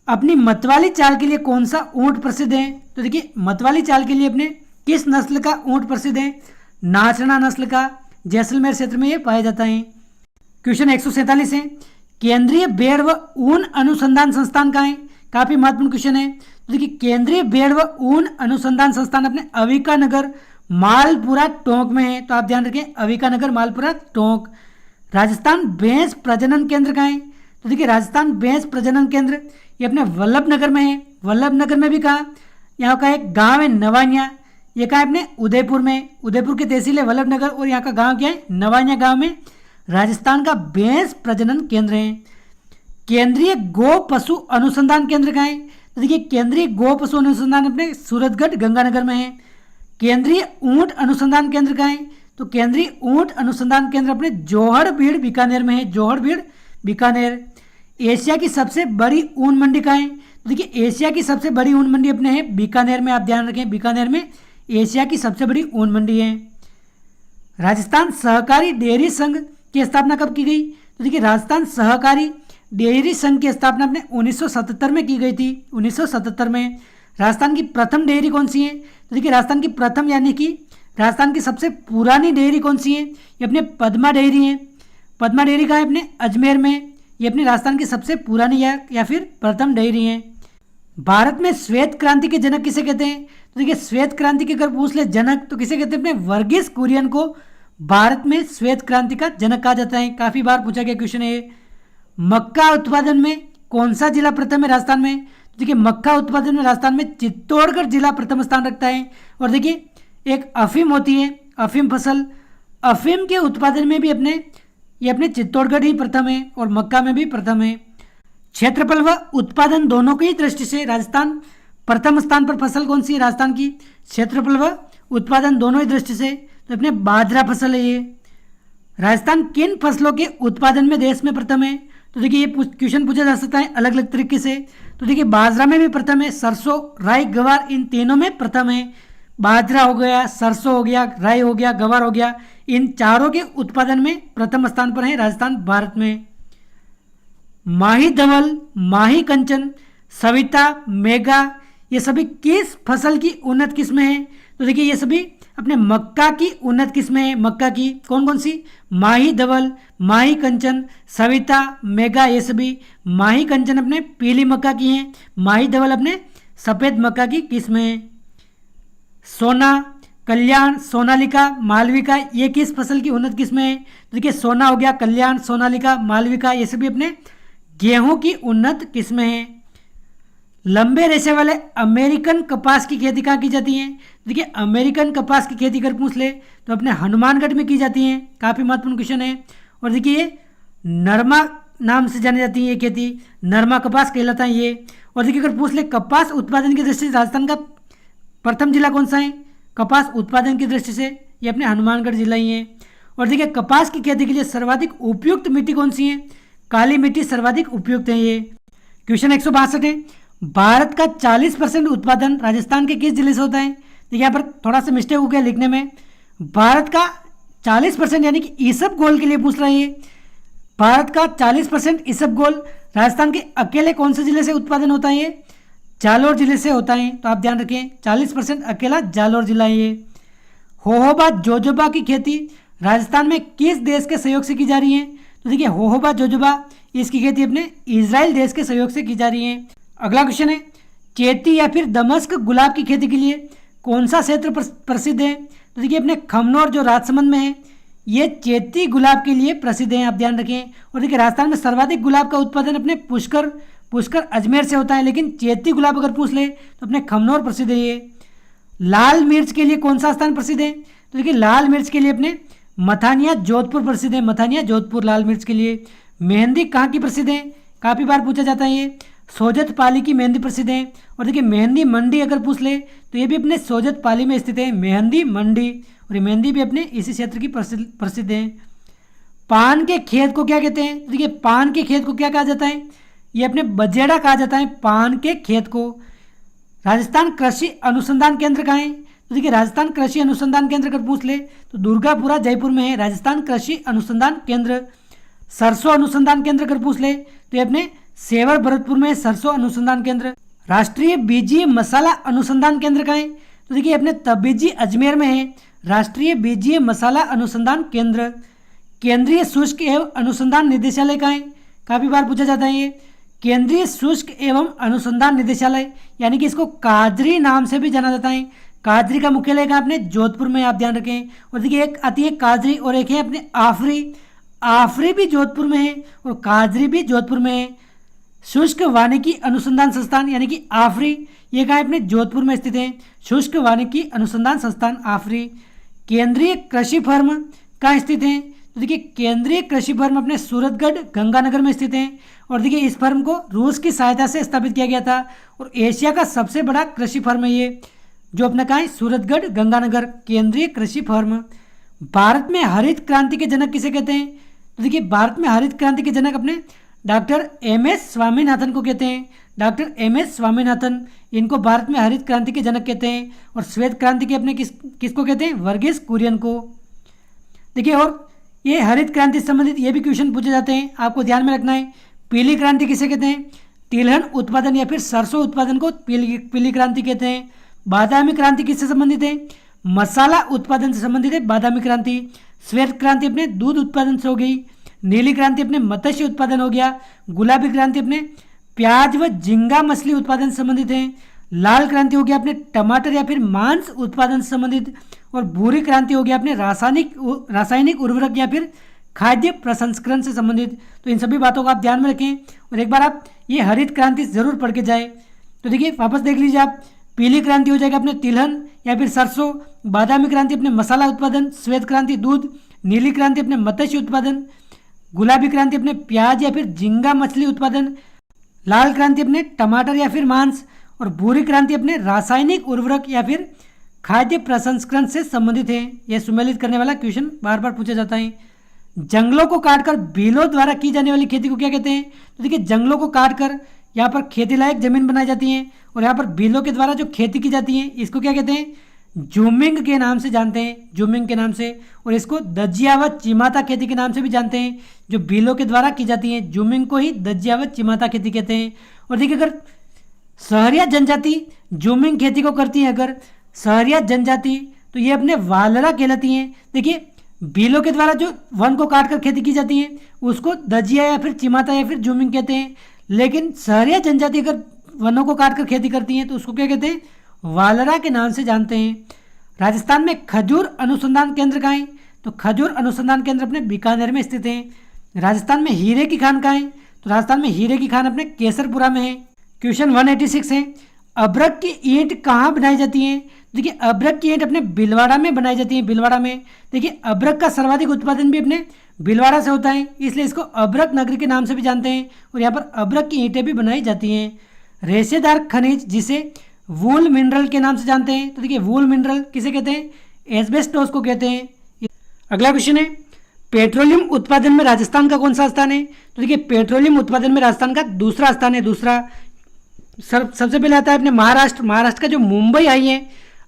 अपनी मतवाली चाल के लिए कौन सा ऊंट प्रसिद्ध है? तो देखिए मतवाली चाल के लिए अपने किस नस्ल का ऊंट प्रसिद्ध है? नाचना नस्ल का, जैसलमेर क्षेत्र में ये पाया जाता है। क्वेश्चन 147 है, केंद्रीय भेड़ व ऊन अनुसंधान संस्थान कहाँ है? काफी महत्वपूर्ण क्वेश्चन है। तो देखिए केंद्रीय भेड़ व ऊन अनुसंधान संस्थान अपने अविका नगर मालपुरा टोंक में है। तो आप ध्यान रखें अविका नगर मालपुरा टोंक। राजस्थान भैंस प्रजनन केंद्र कहाँ है? तो देखिए राजस्थान भैंस प्रजनन केंद्र ये अपने वल्लभनगर में है। वल्लभनगर में भी कहा, यहाँ का एक गांव है नवानिया, ये कहा है अपने उदयपुर में। उदयपुर की तहसील है वल्लभनगर और यहाँ का गांव क्या है? नवानिया गांव में राजस्थान का भैंस प्रजनन केंद्र है। केंद्रीय गो पशु अनुसंधान केंद्र कहाँ है? तो देखिए केंद्रीय गो पशु अनुसंधान अपने सूरतगढ़ गंगानगर में है। केंद्रीय ऊंट अनुसंधान केंद्र कहाँ है? तो केंद्रीय ऊंट अनुसंधान केंद्र अपने जोहड़बीड़ बीकानेर में है। जोहड़बीड़ बीकानेर। एशिया की सबसे बड़ी ऊन मंडी कहाँ है? तो देखिए एशिया की सबसे बड़ी ऊन मंडी अपने है बीकानेर में। आप ध्यान रखें बीकानेर में एशिया की सबसे बड़ी ऊन मंडी है। राजस्थान सहकारी डेयरी संघ की स्थापना कब की गई? तो देखिए राजस्थान सहकारी डेयरी संघ की स्थापना अपने 1977 में की गई थी। 1977 में। राजस्थान की प्रथम डेयरी कौन सी है? तो देखिए राजस्थान की प्रथम यानी कि राजस्थान की सबसे पुरानी डेयरी कौन सी है? ये अपने पद्मा डेयरी है। पद्मा डेयरी का है अपने अजमेर में। ये अपने राजस्थान की सबसे पुरानी या फिर प्रथम डेयरी है। भारत में श्वेत क्रांति के जनक किसे कहते हैं? तो देखिए श्वेत क्रांति के अगर पूछ ले जनक तो किसे कहते हैं? अपने वर्गीस कुरियन को भारत में श्वेत क्रांति का जनक कहा जाता है। काफी बार पूछा गया क्वेश्चन है ये। मक्का उत्पादन में कौन सा जिला प्रथम है राजस्थान में? तो देखिए मक्का उत्पादन में राजस्थान में चित्तौड़गढ़ जिला प्रथम स्थान रखता है। और देखिए एक अफीम होती है, अफीम फसल, अफीम के उत्पादन में भी अपने चित्तौड़गढ़ ही प्रथम है और मक्का में भी प्रथम है। क्षेत्रफल व उत्पादन दोनों की दृष्टि से राजस्थान प्रथम स्थान पर फसल कौन सी है राजस्थान की? क्षेत्रफल व उत्पादन दोनों ही दृष्टि से तो अपने बाजरा फसल है ये। राजस्थान किन फसलों के उत्पादन में देश में प्रथम है? तो देखिए ये क्वेश्चन पूछा जा सकता है अलग अलग तरीके से। तो देखिए बाजरा में भी प्रथम है, सरसों, राई, गवार इन तीनों में प्रथम है। बाजरा हो गया, सरसों हो गया, राई हो गया, गवार हो गया, इन चारों के उत्पादन में प्रथम स्थान पर है राजस्थान भारत में। माही धवल, माही कंचन, सविता, मेगा ये सभी किस फसल की उन्नत किस्में हैं? तो देखिए ये सभी अपने मक्का की उन्नत किस्में हैं। मक्का की कौन कौन सी? माही धवल, माही कंचन, सविता, मेगा ये सभी। माही कंचन अपने पीली मक्का की हैं, माही धवल अपने सफ़ेद मक्का की किस्में हैं। सोना, कल्याण, सोनालिका, मालविका ये किस फसल की उन्नत किस्में हैं? तो देखिए सोना हो गया, कल्याण, सोनालिका, मालविका ये सभी अपने गेहूं की उन्नत किस्में हैं। लंबे रेशे वाले अमेरिकन कपास की खेती कहाँ की जाती है? देखिए अमेरिकन कपास की खेती अगर पूछ ले तो अपने हनुमानगढ़ में की जाती है। काफ़ी महत्वपूर्ण क्वेश्चन है। और देखिए ये नरमा नाम से जानी जाती है ये खेती, नरमा कपास कहलाता है ये। और देखिए अगर पूछ ले कपास उत्पादन की दृष्टि से राजस्थान का प्रथम जिला कौन सा है कपास उत्पादन की दृष्टि से? ये अपने हनुमानगढ़ जिला ही है। और देखिए कपास की खेती के लिए सर्वाधिक उपयुक्त मिट्टी कौन सी है? काली मिट्टी सर्वाधिक उपयुक्त है ये। क्वेश्चन 162 है, भारत का 40% उत्पादन राजस्थान के किस जिले से होता है? देखिए यहाँ पर थोड़ा सा मिस्टेक हो गया लिखने में। भारत का 40% यानी कि ईसबगोल के लिए पूछ रहा है ये। भारत का 40% ईसबगोल राजस्थान के अकेले कौन से जिले से उत्पादन होता है? ये जालोर जिले से होता है। तो आप ध्यान रखें 40% अकेला जालोर जिला है ये। होहोबा जोजोबा की खेती राजस्थान में किस देश के सहयोग से की जा रही है? तो देखिए होहोबा जोजोबा इसकी खेती अपने इजराइल देश के सहयोग से की जा रही है। अगला क्वेश्चन है, चेती या फिर दमस्क गुलाब की खेती के लिए कौन सा क्षेत्र प्रसिद्ध है? तो देखिए अपने खमनौर जो राजसमंद में है ये चेती गुलाब के लिए प्रसिद्ध है। आप ध्यान रखें। और देखिए राजस्थान में सर्वाधिक गुलाब का उत्पादन अपने पुष्कर अजमेर से होता है, लेकिन चेती गुलाब अगर पूछ ले तो अपने खमनौर प्रसिद्ध है ये। लाल मिर्च के लिए कौन सा स्थान प्रसिद्ध है? तो देखिए लाल मिर्च के लिए अपने मथानिया जोधपुर प्रसिद्ध है, मथानिया जोधपुर लाल मिर्च के लिए। मेहंदी कहाँ की प्रसिद्ध है, काफ़ी बार पूछा जाता है ये, सोजत पाली की मेहंदी प्रसिद्ध है। और देखिए मेहंदी मंडी अगर पूछ ले तो ये भी अपने सोजत पाली में स्थित है, मेहंदी मंडी, और ये मेहंदी भी अपने इसी क्षेत्र की प्रसिद्ध है। पान के खेत को क्या कहते हैं, तो देखिए पान के खेत को क्या कहा जाता है, ये अपने बजेड़ा कहा जाता है पान के खेत को। राजस्थान कृषि अनुसंधान केंद्र कहाँ है, तो देखिए राजस्थान कृषि अनुसंधान केंद्र अगर पूछ ले तो दुर्गापुरा जयपुर में है राजस्थान कृषि अनुसंधान केंद्र। सरसों अनुसंधान केंद्र अगर पूछ ले तो ये अपने सेवर भरतपुर में है सरसों अनुसंधान केंद्र। राष्ट्रीय बीजीय मसाला अनुसंधान केंद्र कहाँ है, तो देखिए अपने तबीजी अजमेर में है राष्ट्रीय बीजीय मसाला अनुसंधान केंद्र। केंद्रीय शुष्क एवं अनुसंधान निदेशालय कहाँ है, काफ़ी बार पूछा जाता है ये, केंद्रीय शुष्क एवं अनुसंधान निदेशालय यानी कि इसको काजरी नाम से भी जाना जाता है। काजरी का मुख्यालय कहाँ अपने जोधपुर में, आप ध्यान रखें। और देखिए एक आती है काजरी और एक है अपने आफरी, आफरी भी जोधपुर में है और काजरी भी जोधपुर में है। शुष्क वानिकी अनुसंधान संस्थान यानी कि आफरी, ये कहाँ अपने जोधपुर में स्थित है, शुष्क वानिकी अनुसंधान संस्थान आफरी। केंद्रीय कृषि फर्म कहाँ स्थित है, तो देखिए केंद्रीय कृषि फर्म अपने सूरतगढ़ गंगानगर में स्थित है। और देखिए इस फर्म को रूस की सहायता से स्थापित किया गया था और एशिया का सबसे बड़ा कृषि फर्म है ये, जो अपना कहाँ है सूरतगढ़ गंगानगर केंद्रीय कृषि फर्म। भारत में हरित क्रांति के जनक किसे कहते हैं, तो देखिए भारत में हरित क्रांति के जनक अपने डॉक्टर एम.एस. स्वामीनाथन को कहते हैं, डॉक्टर एम.एस. स्वामीनाथन, इनको भारत में हरित क्रांति के जनक कहते हैं। और श्वेत क्रांति के अपने किसको कहते हैं, वर्गीस कुरियन को। देखिए और ये हरित क्रांति से संबंधित ये भी क्वेश्चन पूछे जाते हैं, आपको ध्यान में रखना है। पीली क्रांति किसे कहते हैं, तिलहन उत्पादन या फिर सरसों उत्पादन को पीली क्रांति कहते हैं। बादामी क्रांति किससे संबंधित है, मसाला उत्पादन से संबंधित है बादामी क्रांति। श्वेत क्रांति अपने दूध उत्पादन से हो गई। नीली क्रांति अपने मत्स्य उत्पादन हो गया। गुलाबी क्रांति अपने प्याज व झींगा मछली उत्पादन से संबंधित है। लाल क्रांति हो गया अपने टमाटर या फिर मांस उत्पादन से संबंधित। और भूरी क्रांति हो गया अपने रासायनिक उर्वरक या फिर खाद्य प्रसंस्करण से संबंधित। तो इन सभी बातों को आप ध्यान में रखें और एक बार आप ये हरित क्रांति जरूर पढ़ के जाए। तो देखिए वापस देख लीजिए आप, पीली क्रांति हो जाएगा अपने तिलहन या फिर सरसों। बादामी क्रांति अपने मसाला उत्पादन। श्वेत क्रांति दूध। नीली क्रांति अपने मत्स्य उत्पादन। गुलाबी क्रांति अपने प्याज या फिर झींगा मछली उत्पादन। लाल क्रांति अपने टमाटर या फिर मांस। और भूरी क्रांति अपने रासायनिक उर्वरक या फिर खाद्य प्रसंस्करण से संबंधित है। यह सुमेलित करने वाला क्वेश्चन बार बार पूछा जाता है। जंगलों को काटकर बीलों द्वारा की जाने वाली खेती को क्या कहते हैं, तो देखिए जंगलों को काटकर यहाँ पर खेती लायक जमीन बनाई जाती है और यहाँ पर बीलों के द्वारा जो खेती की जाती है इसको क्या कहते हैं, जूमिंग के नाम से जानते हैं, जूमिंग के नाम से। और इसको दजिया व चिमाता खेती के नाम से भी जानते हैं, जो बीलों के द्वारा की जाती है। जूमिंग को ही दजिया व चिमाता खेती कहते हैं। और देखिए अगर सहरिया जनजाति जूमिंग खेती को करती है, अगर सहरिया जनजाति, तो ये अपने वालरा कहलाती हैं। देखिए बीलों के द्वारा जो वन को काटकर खेती की जाती है उसको दजिया या फिर चिमाता या फिर जूमिंग कहते हैं। लेकिन सहरिया जनजाति अगर वनों को काटकर खेती करती हैं तो उसको क्या कहते हैं, वालरा के नाम से जानते हैं। राजस्थान में खजूर अनुसंधान केंद्र कहाँ है, तो खजूर अनुसंधान केंद्र अपने बीकानेर में स्थित है। राजस्थान में हीरे की खान कहाँ है, तो राजस्थान में हीरे की खान अपने केसरपुरा में है। क्वेश्चन 186 है, अभ्रक की ईंट कहाँ बनाई जाती है, देखिए अभ्रक की ईंट अपने भीलवाड़ा में बनाई जाती है, भीलवाड़ा में। देखिए अभ्रक का सर्वाधिक उत्पादन भी अपने भीलवाड़ा से होता है, इसलिए इसको अभ्रक नगरी के नाम से भी जानते हैं। और यहाँ पर अभ्रक की ईंटें भी बनाई जाती हैं। रेशेदार खनिज जिसे वूल मिनरल के नाम से जानते हैं, तो देखिए वूल मिनरल किसे कहते हैं, एस्बेस्टोस को कहते हैं। अगला क्वेश्चन है, पेट्रोलियम उत्पादन में राजस्थान का कौन सा स्थान है, तो देखिए पेट्रोलियम उत्पादन में राजस्थान का दूसरा स्थान है, दूसरा। सबसे पहले आता है अपने महाराष्ट्र। महाराष्ट्र का जो मुंबई आई है,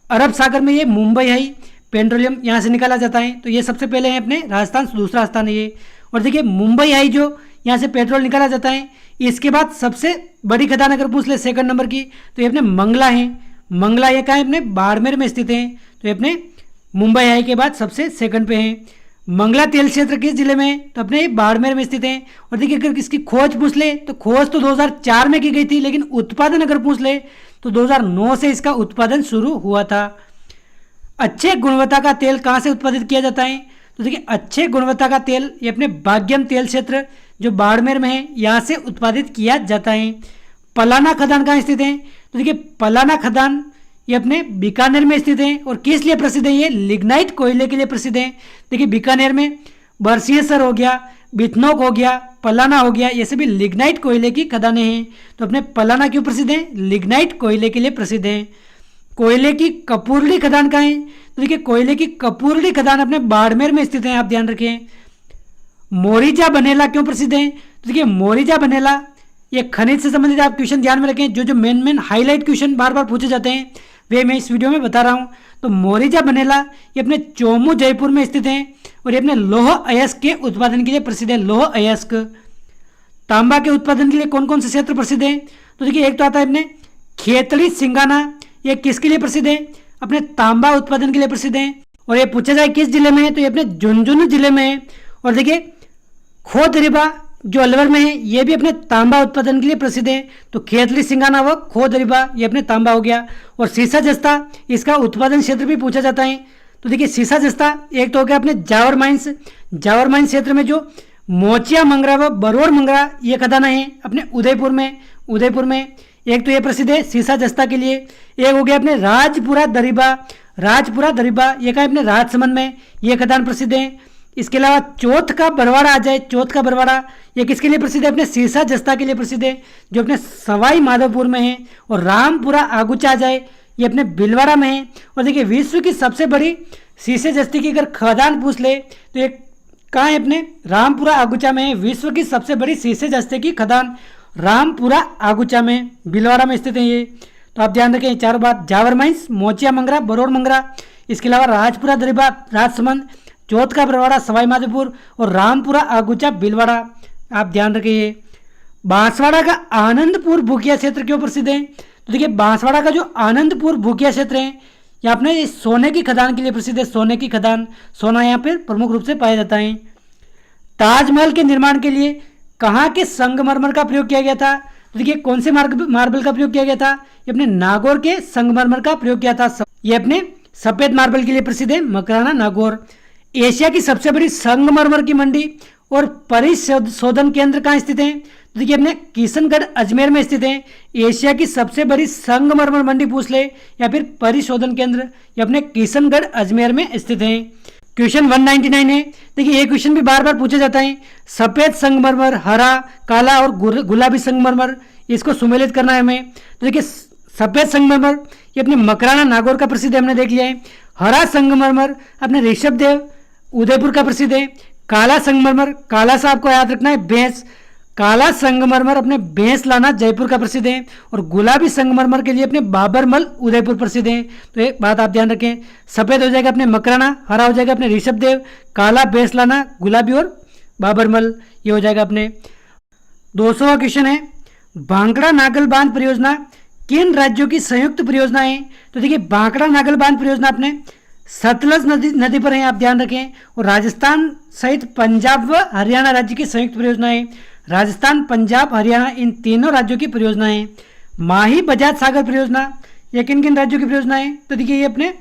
अरब सागर में ये मुंबई आई पेट्रोलियम यहाँ से निकाला जाता है, तो ये सबसे पहले है अपने राजस्थान दूसरा स्थान है ये। और देखिए मुंबई आई जो यहाँ से पेट्रोल निकाला जाता है। इसके बाद सबसे बड़ी खदान अगर पूछ ले सेकंड नंबर की, तो ये अपने मंगला है। मंगला ये कहाँ है, अपने बाड़मेर में स्थित है, तो ये अपने मुंबई आई के बाद सबसे सेकंड पे है। मंगला तेल क्षेत्र किस जिले में है, तो अपने बाड़मेर में स्थित है। और देखिए अगर इसकी खोज पूछ ले तो खोज तो 2004 में की गई थी, लेकिन उत्पादन अगर पूछ ले तो 2009 से इसका उत्पादन शुरू हुआ था। अच्छे गुणवत्ता का तेल कहाँ से उत्पादित किया जाता है, तो देखिए अच्छे गुणवत्ता का तेल ये अपने भाग्यम तेल क्षेत्र जो बाड़मेर में है यहाँ से उत्पादित किया जाता है। पलाना खदान कहाँ स्थित है, तो देखिए पलाना खदान ये अपने बीकानेर में स्थित है। और किस लिए प्रसिद्ध है? ये लिग्नाइट कोयले के लिए प्रसिद्ध है। देखिए बीकानेर में बरसियसर हो गया, बिथनोक हो गया, पलाना हो गया, ये सभी लिग्नाइट कोयले की खदानें हैं। तो अपने पलाना क्यों प्रसिद्ध है? लिग्नाइट कोयले के लिए प्रसिद्ध है। कोयले की कपूरली खदान कहाँ है? तो देखिए कोयले की कपूरली खदान अपने बाड़मेर में स्थित है, आप ध्यान रखें। मोरिजा बनेला क्यों प्रसिद्ध है? तो देखिए मोरिजा बनेला ये खनिज से संबंधित आप क्वेश्चन ध्यान में रखें। जो मेन हाईलाइट क्वेश्चन बार बार पूछे जाते हैं वे मैं इस वीडियो में बता रहा हूं। तो मोरिजा बनेला ये अपने चोमू जयपुर में स्थित है और ये अपने लौह अयस्क के उत्पादन के लिए प्रसिद्ध है। लौह अयस्क। तांबा के उत्पादन के लिए कौन कौन से क्षेत्र प्रसिद्ध है? तो देखिए एक तो आता है अपने खेतड़ी सिंगाना, ये किसके लिए प्रसिद्ध है? अपने तांबा उत्पादन के लिए प्रसिद्ध है। और ये पूछा जाए किस जिले में है? तो ये अपने झुंझुनू जिले में है। और देखिए खोदरिबा जो अलवर में है ये भी अपने तांबा उत्पादन के लिए प्रसिद्ध है। तो खेतली सिंगाना व खोदरिबा ये अपने तांबा हो गया। और सीसा जस्ता इसका उत्पादन क्षेत्र भी पूछा जाता है। तो देखिए सीसा जस्ता एक तो हो गया अपने जावर माइंस। जावर माइंस क्षेत्र में जो मोचिया मंगरा व बरोड़ मंगरा ये खदाना है अपने उदयपुर में एक तो ये प्रसिद्ध है सीसा जस्ता के लिए। एक हो गया अपने राजपुरा दरिबा ये कहा अपने राजसमंद में ये खदान प्रसिद्ध है। इसके अलावा चौथ का बरवाड़ा आ जाए, चौथ का बरवाड़ा ये किसके लिए प्रसिद्ध है? अपने सीसा जस्ता के लिए प्रसिद्ध है जो अपने सवाई माधोपुर में है। और रामपुरा आगुचा आ जाए ये अपने भिलवाड़ा में है। और देखिए विश्व की सबसे बड़ी सीसे जस्ते की अगर खदान पूछ ले तो ये कहाँ है? अपने रामपुरा आगुचा में है। विश्व की सबसे बड़ी सीसे जस्ते की खदान रामपुरा आगुचा में भिलवाड़ा में स्थित है ये। तो आप ध्यान रखें चारों बात, जावर माइंस, मोचिया मंगरा, बरोड़ मंगरा, इसके अलावा राजपुरा दरिबा राजसमंद, चौथ का बरवाड़ा सवाई माधोपुर और रामपुरा आगुचा भिलवाड़ा, आप ध्यान रखिए। बांसवाड़ा का आनंदपुर भूकिया क्षेत्र क्यों प्रसिद्ध है? तो देखिए बांसवाड़ा का जो आनंदपुर भूकिया क्षेत्र है यहाँ अपने सोने की खदान के लिए प्रसिद्ध है। सोने की खदान, सोना यहाँ पर प्रमुख रूप से पाया जाता है। ताजमहल के निर्माण के लिए कहाँ के संगमरमर का प्रयोग किया गया था? तो देखिए कौन से मार्बल का प्रयोग किया गया था? ये अपने नागौर के संगमरमर का प्रयोग किया था। ये अपने सफेद मार्बल के लिए प्रसिद्ध है, मकराना नागौर। एशिया की सबसे बड़ी संगमरमर की मंडी और परिशोधन केंद्र कहाँ स्थित है? तो देखिए अपने किशनगढ़ अजमेर में स्थित है। एशिया की सबसे बड़ी संगमरमर मंडी पूछ ले या फिर परिशोधन केंद्र, ये अपने किशनगढ़ अजमेर में स्थित है। क्वेश्चन 199 है। देखिए ये क्वेश्चन भी बार बार पूछा जाता है। सफेद संगमरमर, हरा, काला और गुलाबी संगमरमर, इसको सुमेलित करना है हमें। तो देखिए सफेद संगमरमर ये अपने मकराना नागौर का प्रसिद्ध है, हमने देख लिया है। हरा संगमरमर अपने ऋषभ देव उदयपुर का प्रसिद्ध है। काला संगमरमर, काला सा आपको याद रखना है भैंस, काला संगमरमर अपने भैंस लाना जयपुर का प्रसिद्ध है। और गुलाबी संगमरमर के लिए अपने बाबरमल उदयपुर प्रसिद्ध है। तो एक बात आप ध्यान रखें, सफेद हो जाएगा अपने मकराना, हरा हो जाएगा अपने ऋषभ देव, काला भैंस लाना, गुलाबी और बाबरमल ये हो जाएगा अपने। 200वां क्वेश्चन है, भांकड़ा नागल बांध परियोजना किन राज्यों की संयुक्त परियोजना है? तो देखिए भांकड़ा नागल बांध परियोजना अपने सतलज नदी पर है, आप ध्यान रखें। और राजस्थान सहित पंजाब व हरियाणा राज्य की संयुक्त परियोजना है। राजस्थान, पंजाब, हरियाणा इन तीनों राज्यों की परियोजना है। माही बजाज सागर परियोजना ये किन किन राज्यों की परियोजना है? तो देखिए ये अपने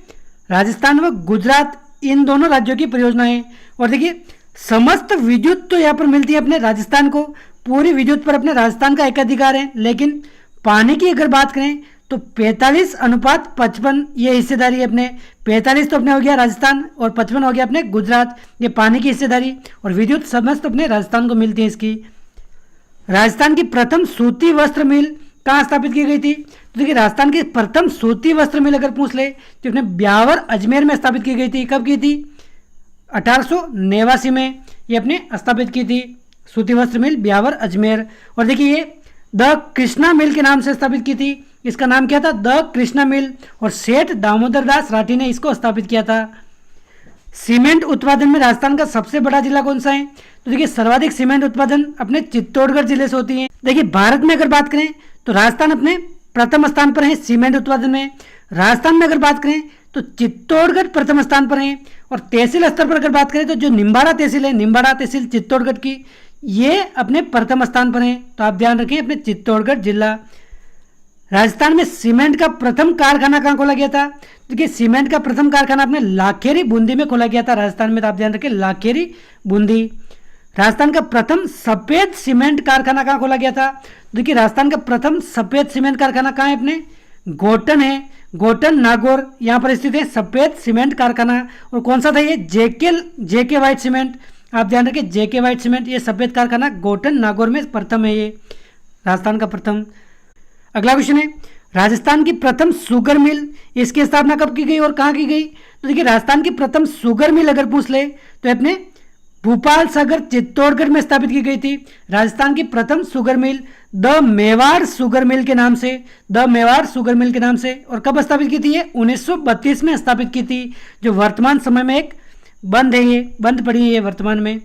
राजस्थान व गुजरात इन दोनों राज्यों की परियोजना है। और देखिए समस्त विद्युत तो यहाँ पर मिलती है अपने राजस्थान को, पूरी विद्युत पर अपने राजस्थान का एकाधिकार है। लेकिन पानी की अगर बात करें तो 45:55 ये हिस्सेदारी है अपने। 45 तो अपने हो गया राजस्थान और 55 हो गया अपने गुजरात, ये पानी की हिस्सेदारी। और विद्युत समस्त अपने राजस्थान को मिलती है इसकी। राजस्थान की प्रथम सूती वस्त्र मिल कहाँ स्थापित की गई थी? तो देखिए राजस्थान की प्रथम सूती वस्त्र मिल अगर पूछ ले तो अपने ब्यावर अजमेर में स्थापित की गई थी। कब की थी? 1889 में ये अपने स्थापित की थी सूती वस्त्र मिल ब्यावर अजमेर। और देखिए ये द कृष्णा मिल के नाम से स्थापित की थी। इसका नाम क्या था? द कृष्णा मिल। और सेठ दामोदर दास राठी ने इसको स्थापित किया था। सीमेंट उत्पादन में राजस्थान का सबसे बड़ा जिला कौन सा है? तो देखिए सर्वाधिक सीमेंट उत्पादन अपने चित्तौड़गढ़ जिले से होती है। देखिए भारत में अगर बात करें तो राजस्थान अपने प्रथम स्थान पर है सीमेंट उत्पादन में। राजस्थान में अगर बात करें तो चित्तौड़गढ़ प्रथम स्थान पर है। और तहसील स्तर पर अगर बात करें तो जो निम्बाड़ा तहसील है, निम्बाड़ा तहसील चित्तौड़गढ़ की, ये अपने प्रथम स्थान पर है। तो आप ध्यान रखें अपने चित्तौड़गढ़ जिला। राजस्थान में सीमेंट का प्रथम कारखाना कहाँ खोला गया था? देखिए सीमेंट का प्रथम कारखाना अपने लाखेरी बूंदी में खोला गया था राजस्थान में। तो आप ध्यान रखें लाखेरी बूंदी। राजस्थान का प्रथम सफेद सीमेंट कारखाना कहाँ खोला गया था? देखिए राजस्थान का प्रथम सफेद सीमेंट कारखाना कहाँ है? अपने गोटन है। गोटन नागौर यहाँ पर स्थित है सफेद सीमेंट कारखाना। और कौन सा था ये? जेके वाइट सीमेंट। आप ध्यान रखिए, जेके वाइट सीमेंट ये सफेद कारखाना गोटन नागौर में प्रथम है, ये राजस्थान का प्रथम। अगला क्वेश्चन है, राजस्थान की प्रथम शुगर मिल, इसकी स्थापना कब की गई और कहाँ की गई? तो देखिए, राजस्थान की प्रथम शुगर मिल अगर पूछ ले तो अपने भूपाल सागर चित्तौड़गढ़ में स्थापित की गई थी। राजस्थान की प्रथम sugar mill the Mewar sugar mill के नाम से, द मेवाड़ शुगर मिल के नाम से। और कब स्थापित की थी? ये 1932 में स्थापित की थी, जो वर्तमान समय में एक बंद है, ये बंद पड़ी है ये वर्तमान में।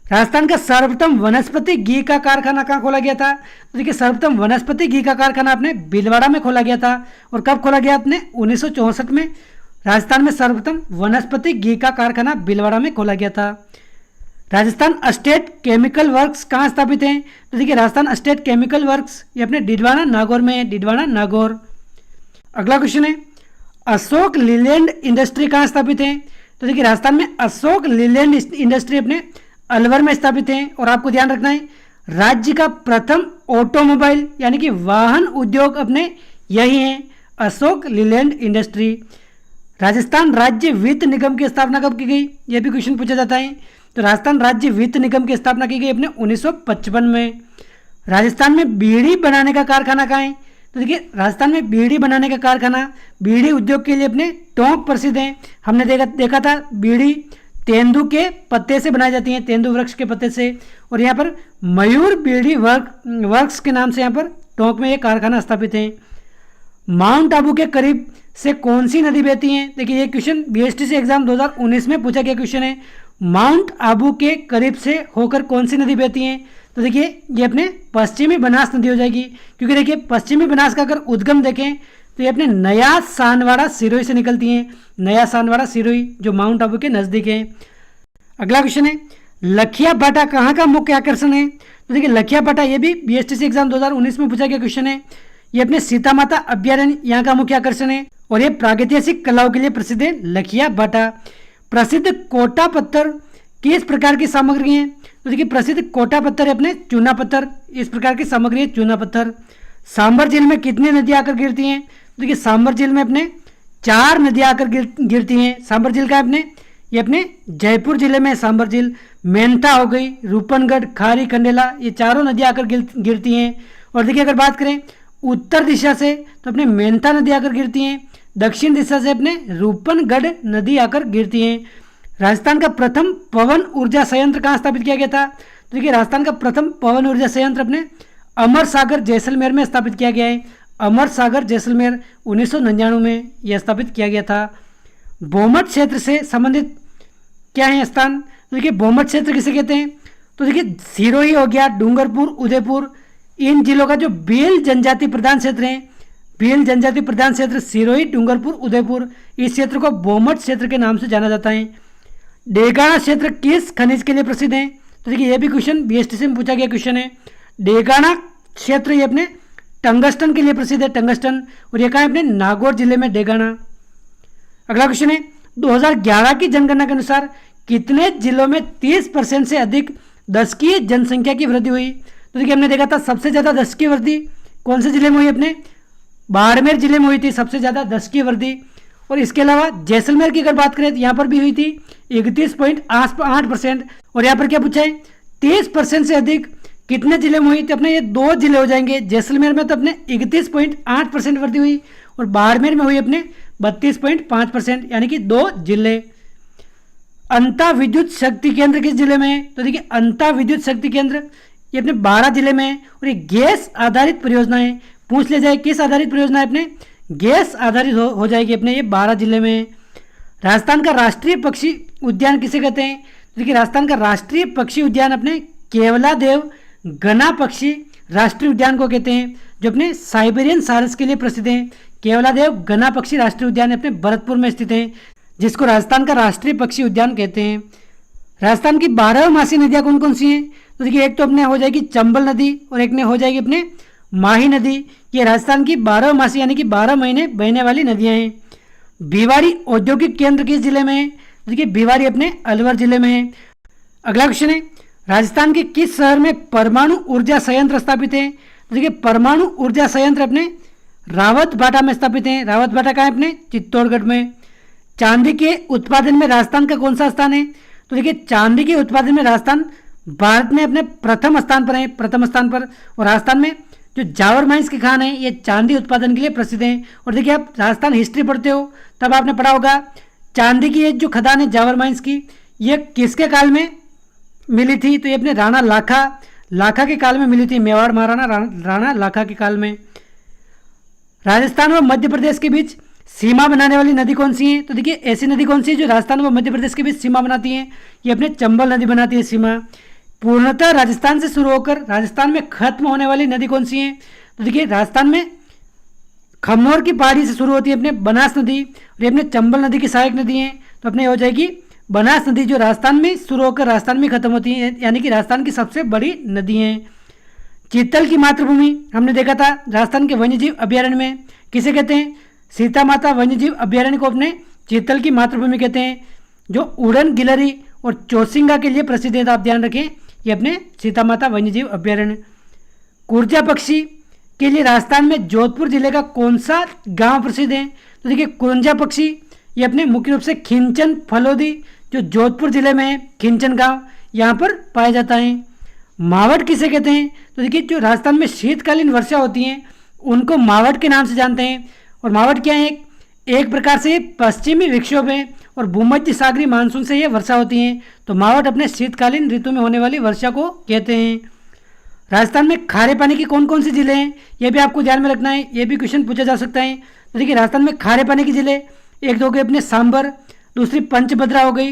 राजस्थान का सर्वप्रथम वनस्पति घी का कारखाना कहाँ खोला गया था? तो देखिए, सर्वप्रथम वनस्पति घी का कारखाना अपने भीलवाड़ा में खोला गया था। और कब खोला गया? अपने 1964 में राजस्थान में सर्वप्रथम वनस्पति घी का कारखाना भीलवाड़ा में खोला गया था। राजस्थान स्टेट केमिकल वर्क्स कहाँ स्थापित हैं? तो देखिए, राजस्थान स्टेट केमिकल वर्क्स ये अपने डिडवाना नागौर में है, डिडवाना नागौर। अगला क्वेश्चन है, अशोक लीलैंड इंडस्ट्री कहाँ स्थापित है? तो देखिए, राजस्थान में अशोक लीलैंड इंडस्ट्री अपने अलवर में स्थापित है। और आपको ध्यान रखना है, राज्य का प्रथम ऑटोमोबाइल यानी कि वाहन उद्योग अपने यही है, अशोक लीलैंड इंडस्ट्री। राजस्थान राज्य वित्त निगम की स्थापना कब की गई? यह भी क्वेश्चन पूछा जाता है। तो राजस्थान राज्य वित्त निगम की स्थापना की गई अपने 1955 में। राजस्थान में बीड़ी बनाने का कारखाना कहाँ है? तो देखिए, राजस्थान में बीड़ी बनाने का कारखाना, बीड़ी उद्योग के लिए अपने टोंक प्रसिद्ध है। हमने देखा था बीड़ी तेंदू के पत्ते से बनाई जाती है, तेंदू वृक्ष के पत्ते से। और यहाँ पर मयूर बीड़ी वर्क्स के नाम से यहाँ पर टोंक में ये कारखाना स्थापित है। माउंट आबू के करीब से कौन सी नदी बहती है? देखिए, ये क्वेश्चन बीएसटीसी एग्जाम 2019 में पूछा गया क्वेश्चन है। माउंट आबू के करीब से होकर कौन सी नदी बहती है? तो देखिए, ये अपने पश्चिमी बनास नदी हो जाएगी, क्योंकि देखिए पश्चिमी बनास का अगर उद्गम देखें तो ये अपने नया सानवाड़ा सिरोही से निकलती हैं, नया सानवाड़ा सिरोही जो माउंट आबू के नज़दीक है। अगला क्वेश्चन है, लखिया बाटा कहाँ का मुख्य आकर्षण है? तो देखिए, लखिया बाटा ये भी बीएसटीसी एग्जाम 2019 में पूछा गया क्वेश्चन है। ये अपने सीता माता अभ्यारण्य यहाँ का मुख्य आकर्षण है। और ये प्रागैतिहासिक कलाओं के लिए प्रसिद्ध है लखिया बाटा। प्रसिद्ध कोटा पत्थर किस प्रकार की सामग्री है? तो देखिए, प्रसिद्ध कोटा पत्थर है अपने चूना पत्थर, इस प्रकार की सामग्री है चूना पत्थर। सांबर झील में कितनी नदियां आकर गिरती हैं? तो देखिए, सांबर झील में अपने 4 नदियां आकर गिरती हैं। सांबर झील का अपने ये अपने जयपुर जिले में सांबर झील। मेंथा हो गई, रूपनगढ़, खारी, खंडेला, ये चारों नदियां आकर गिरती हैं। और देखिए, अगर बात करें उत्तर दिशा से तो अपने मेंथा नदी आकर गिरती हैं, दक्षिण दिशा से अपने रूपनगढ़ नदी आकर गिरती हैं। राजस्थान का प्रथम पवन ऊर्जा संयंत्र कहाँ स्थापित किया गया था? तो देखिए, राजस्थान का प्रथम पवन ऊर्जा संयंत्र अपने अमर सागर जैसलमेर में स्थापित किया गया है। अमर सागर जैसलमेर 1999 में यह स्थापित किया गया था। बोमट क्षेत्र से संबंधित क्या है स्थान? तो देखिए, बोमट क्षेत्र किसे कहते हैं? तो देखिए, सिरोही हो गया, डूंगरपुर, उदयपुर, इन जिलों का जो भील जनजाति प्रधान क्षेत्र है, भील जनजाति प्रधान क्षेत्र सिरोही, डूंगरपुर, उदयपुर, इस क्षेत्र को बोमट क्षेत्र के नाम से जाना जाता है। डेगाना क्षेत्र किस खनिज के लिए प्रसिद्ध है? तो देखिए, यह भी क्वेश्चन बीएसटीसी में पूछा गया क्वेश्चन है। डेगाना क्षेत्र ये अपने टंगस्टन के लिए प्रसिद्ध है, टंगस्टन। और ये कहाँ है? अपने नागौर जिले में डेगाना। अगला क्वेश्चन है, 2011 की जनगणना के अनुसार कितने जिलों में 30% से अधिक दशकीय जनसंख्या की वृद्धि हुई? तो देखिए, हमने देखा था सबसे ज़्यादा दशकीय वृद्धि कौन से जिले में हुई? अपने बाड़मेर जिले में हुई थी सबसे ज़्यादा दशकीय वृद्धि। और इसके अलावा जैसलमेर की अगर बात करें तो यहाँ पर भी हुई थी 31.8%। और यहाँ पर क्या पूछा है? 30% से अधिक कितने जिले में हुई? तो अपने ये 2 जिले हो जाएंगे। जैसलमेर में तो अपने 31.8% वृद्धि हुई और बाड़मेर में हुई अपने 32.5%, यानी कि 2 जिले। अंता विद्युत शक्ति केंद्र किस जिले में है? तो देखिए, अंता विद्युत शक्ति केंद्र ये अपने 12 जिले में है। और ये गैस आधारित परियोजना है, पूछ ले जाए किस आधारित परियोजना है? अपने गैस आधारित हो जाएगी अपने ये 12 जिले में। राजस्थान का राष्ट्रीय पक्षी उद्यान किसे कहते हैं? देखिए, राजस्थान का राष्ट्रीय पक्षी उद्यान अपने केवलादेव गना पक्षी राष्ट्रीय उद्यान को कहते हैं, जो अपने साइबेरियन सारस के लिए प्रसिद्ध है। केवलादेव गना पक्षी राष्ट्रीय उद्यान अपने भरतपुर में स्थित है, जिसको राजस्थान का राष्ट्रीय पक्षी उद्यान कहते हैं। राजस्थान की 12मासी नदियाँ कौन कौन सी हैं? तो देखिए, एक तो अपने हो जाएगी चंबल नदी और एक ने हो जाएगी अपने माही नदी। ये राजस्थान की 12मासी यानी कि 12 महीने बहने वाली नदियाँ हैं। भिवाड़ी औद्योगिक केंद्र किस जिले में है? देखिए, भिवाड़ी अपने अलवर जिले में है। अगला क्वेश्चन है, राजस्थान के किस शहर में परमाणु ऊर्जा संयंत्र स्थापित है? देखिए, परमाणु ऊर्जा संयंत्र अपने रावत भाटा में स्थापित हैं। रावत भाटा कहाँ है? अपने चित्तौड़गढ़ में। चांदी के उत्पादन में राजस्थान का कौन सा स्थान है? तो देखिए चांदी के उत्पादन में राजस्थान भारत में अपने प्रथम स्थान पर है, प्रथम स्थान पर। और राजस्थान में जो जावर माइंस की खान है ये चांदी उत्पादन के लिए प्रसिद्ध है। और देखिए आप राजस्थान हिस्ट्री पढ़ते हो तब आपने पढ़ा होगा चांदी की ये जो खदान है जावर माइंस की, ये किसके काल में मिली थी? तो ये अपने राणा लाखा के काल में मिली थी, मेवाड़ महाराणा राणा लाखा के काल में। राजस्थान व मध्य प्रदेश के बीच सीमा बनाने वाली नदी कौन सी है? तो देखिए ऐसी नदी कौन सी है जो राजस्थान व मध्य प्रदेश के बीच सीमा बनाती है? ये अपने चंबल नदी बनाती है सीमा। पूर्णतः राजस्थान से शुरू होकर राजस्थान में खत्म होने वाली नदी कौन सी है? तो देखिए राजस्थान में खमनोर की पहाड़ी से शुरू होती है अपने बनास नदी, और ये अपने चंबल नदी की सहायक नदी है। तो अपने हो जाएगी बनास नदी, जो राजस्थान में शुरू होकर राजस्थान में खत्म होती है, यानी कि राजस्थान की सबसे बड़ी नदी है। चीतल की मातृभूमि हमने देखा था राजस्थान के वन्यजीव अभ्यारण्य में किसे कहते हैं? सीता माता वन्यजीव अभ्यारण्य को अपने चीतल की मातृभूमि कहते हैं, जो उड़न गिलहरी और चौसिंगा के लिए प्रसिद्ध है। तो आप ध्यान रखें ये अपने सीता माता वन्यजीव अभ्यारण्य। कुर्जा पक्षी के लिए राजस्थान में जोधपुर जिले का कौन सा गांव प्रसिद्ध है? तो देखिए कुरंजा पक्षी ये अपने मुख्य रूप से खिंचन फलोदी जो जोधपुर जिले में है, खिंचन गांव यहाँ पर पाया जाता है। मावट किसे कहते हैं? तो देखिए जो राजस्थान में शीतकालीन वर्षा होती है उनको मावट के नाम से जानते हैं। और मावट क्या है? एक प्रकार से पश्चिमी विक्षोभ है और भूमध्य सागरीय मानसून से ये वर्षा होती है। तो मावट अपने शीतकालीन ऋतु में होने वाली वर्षा को कहते हैं। राजस्थान में खारे पानी के कौन कौन से जिले हैं ये भी आपको ध्यान में रखना है, ये भी क्वेश्चन पूछा जा सकता है। तो देखिए राजस्थान में खारे पानी के जिले एक दो हो गए अपने सांबर, दूसरी पंचभद्रा हो गई,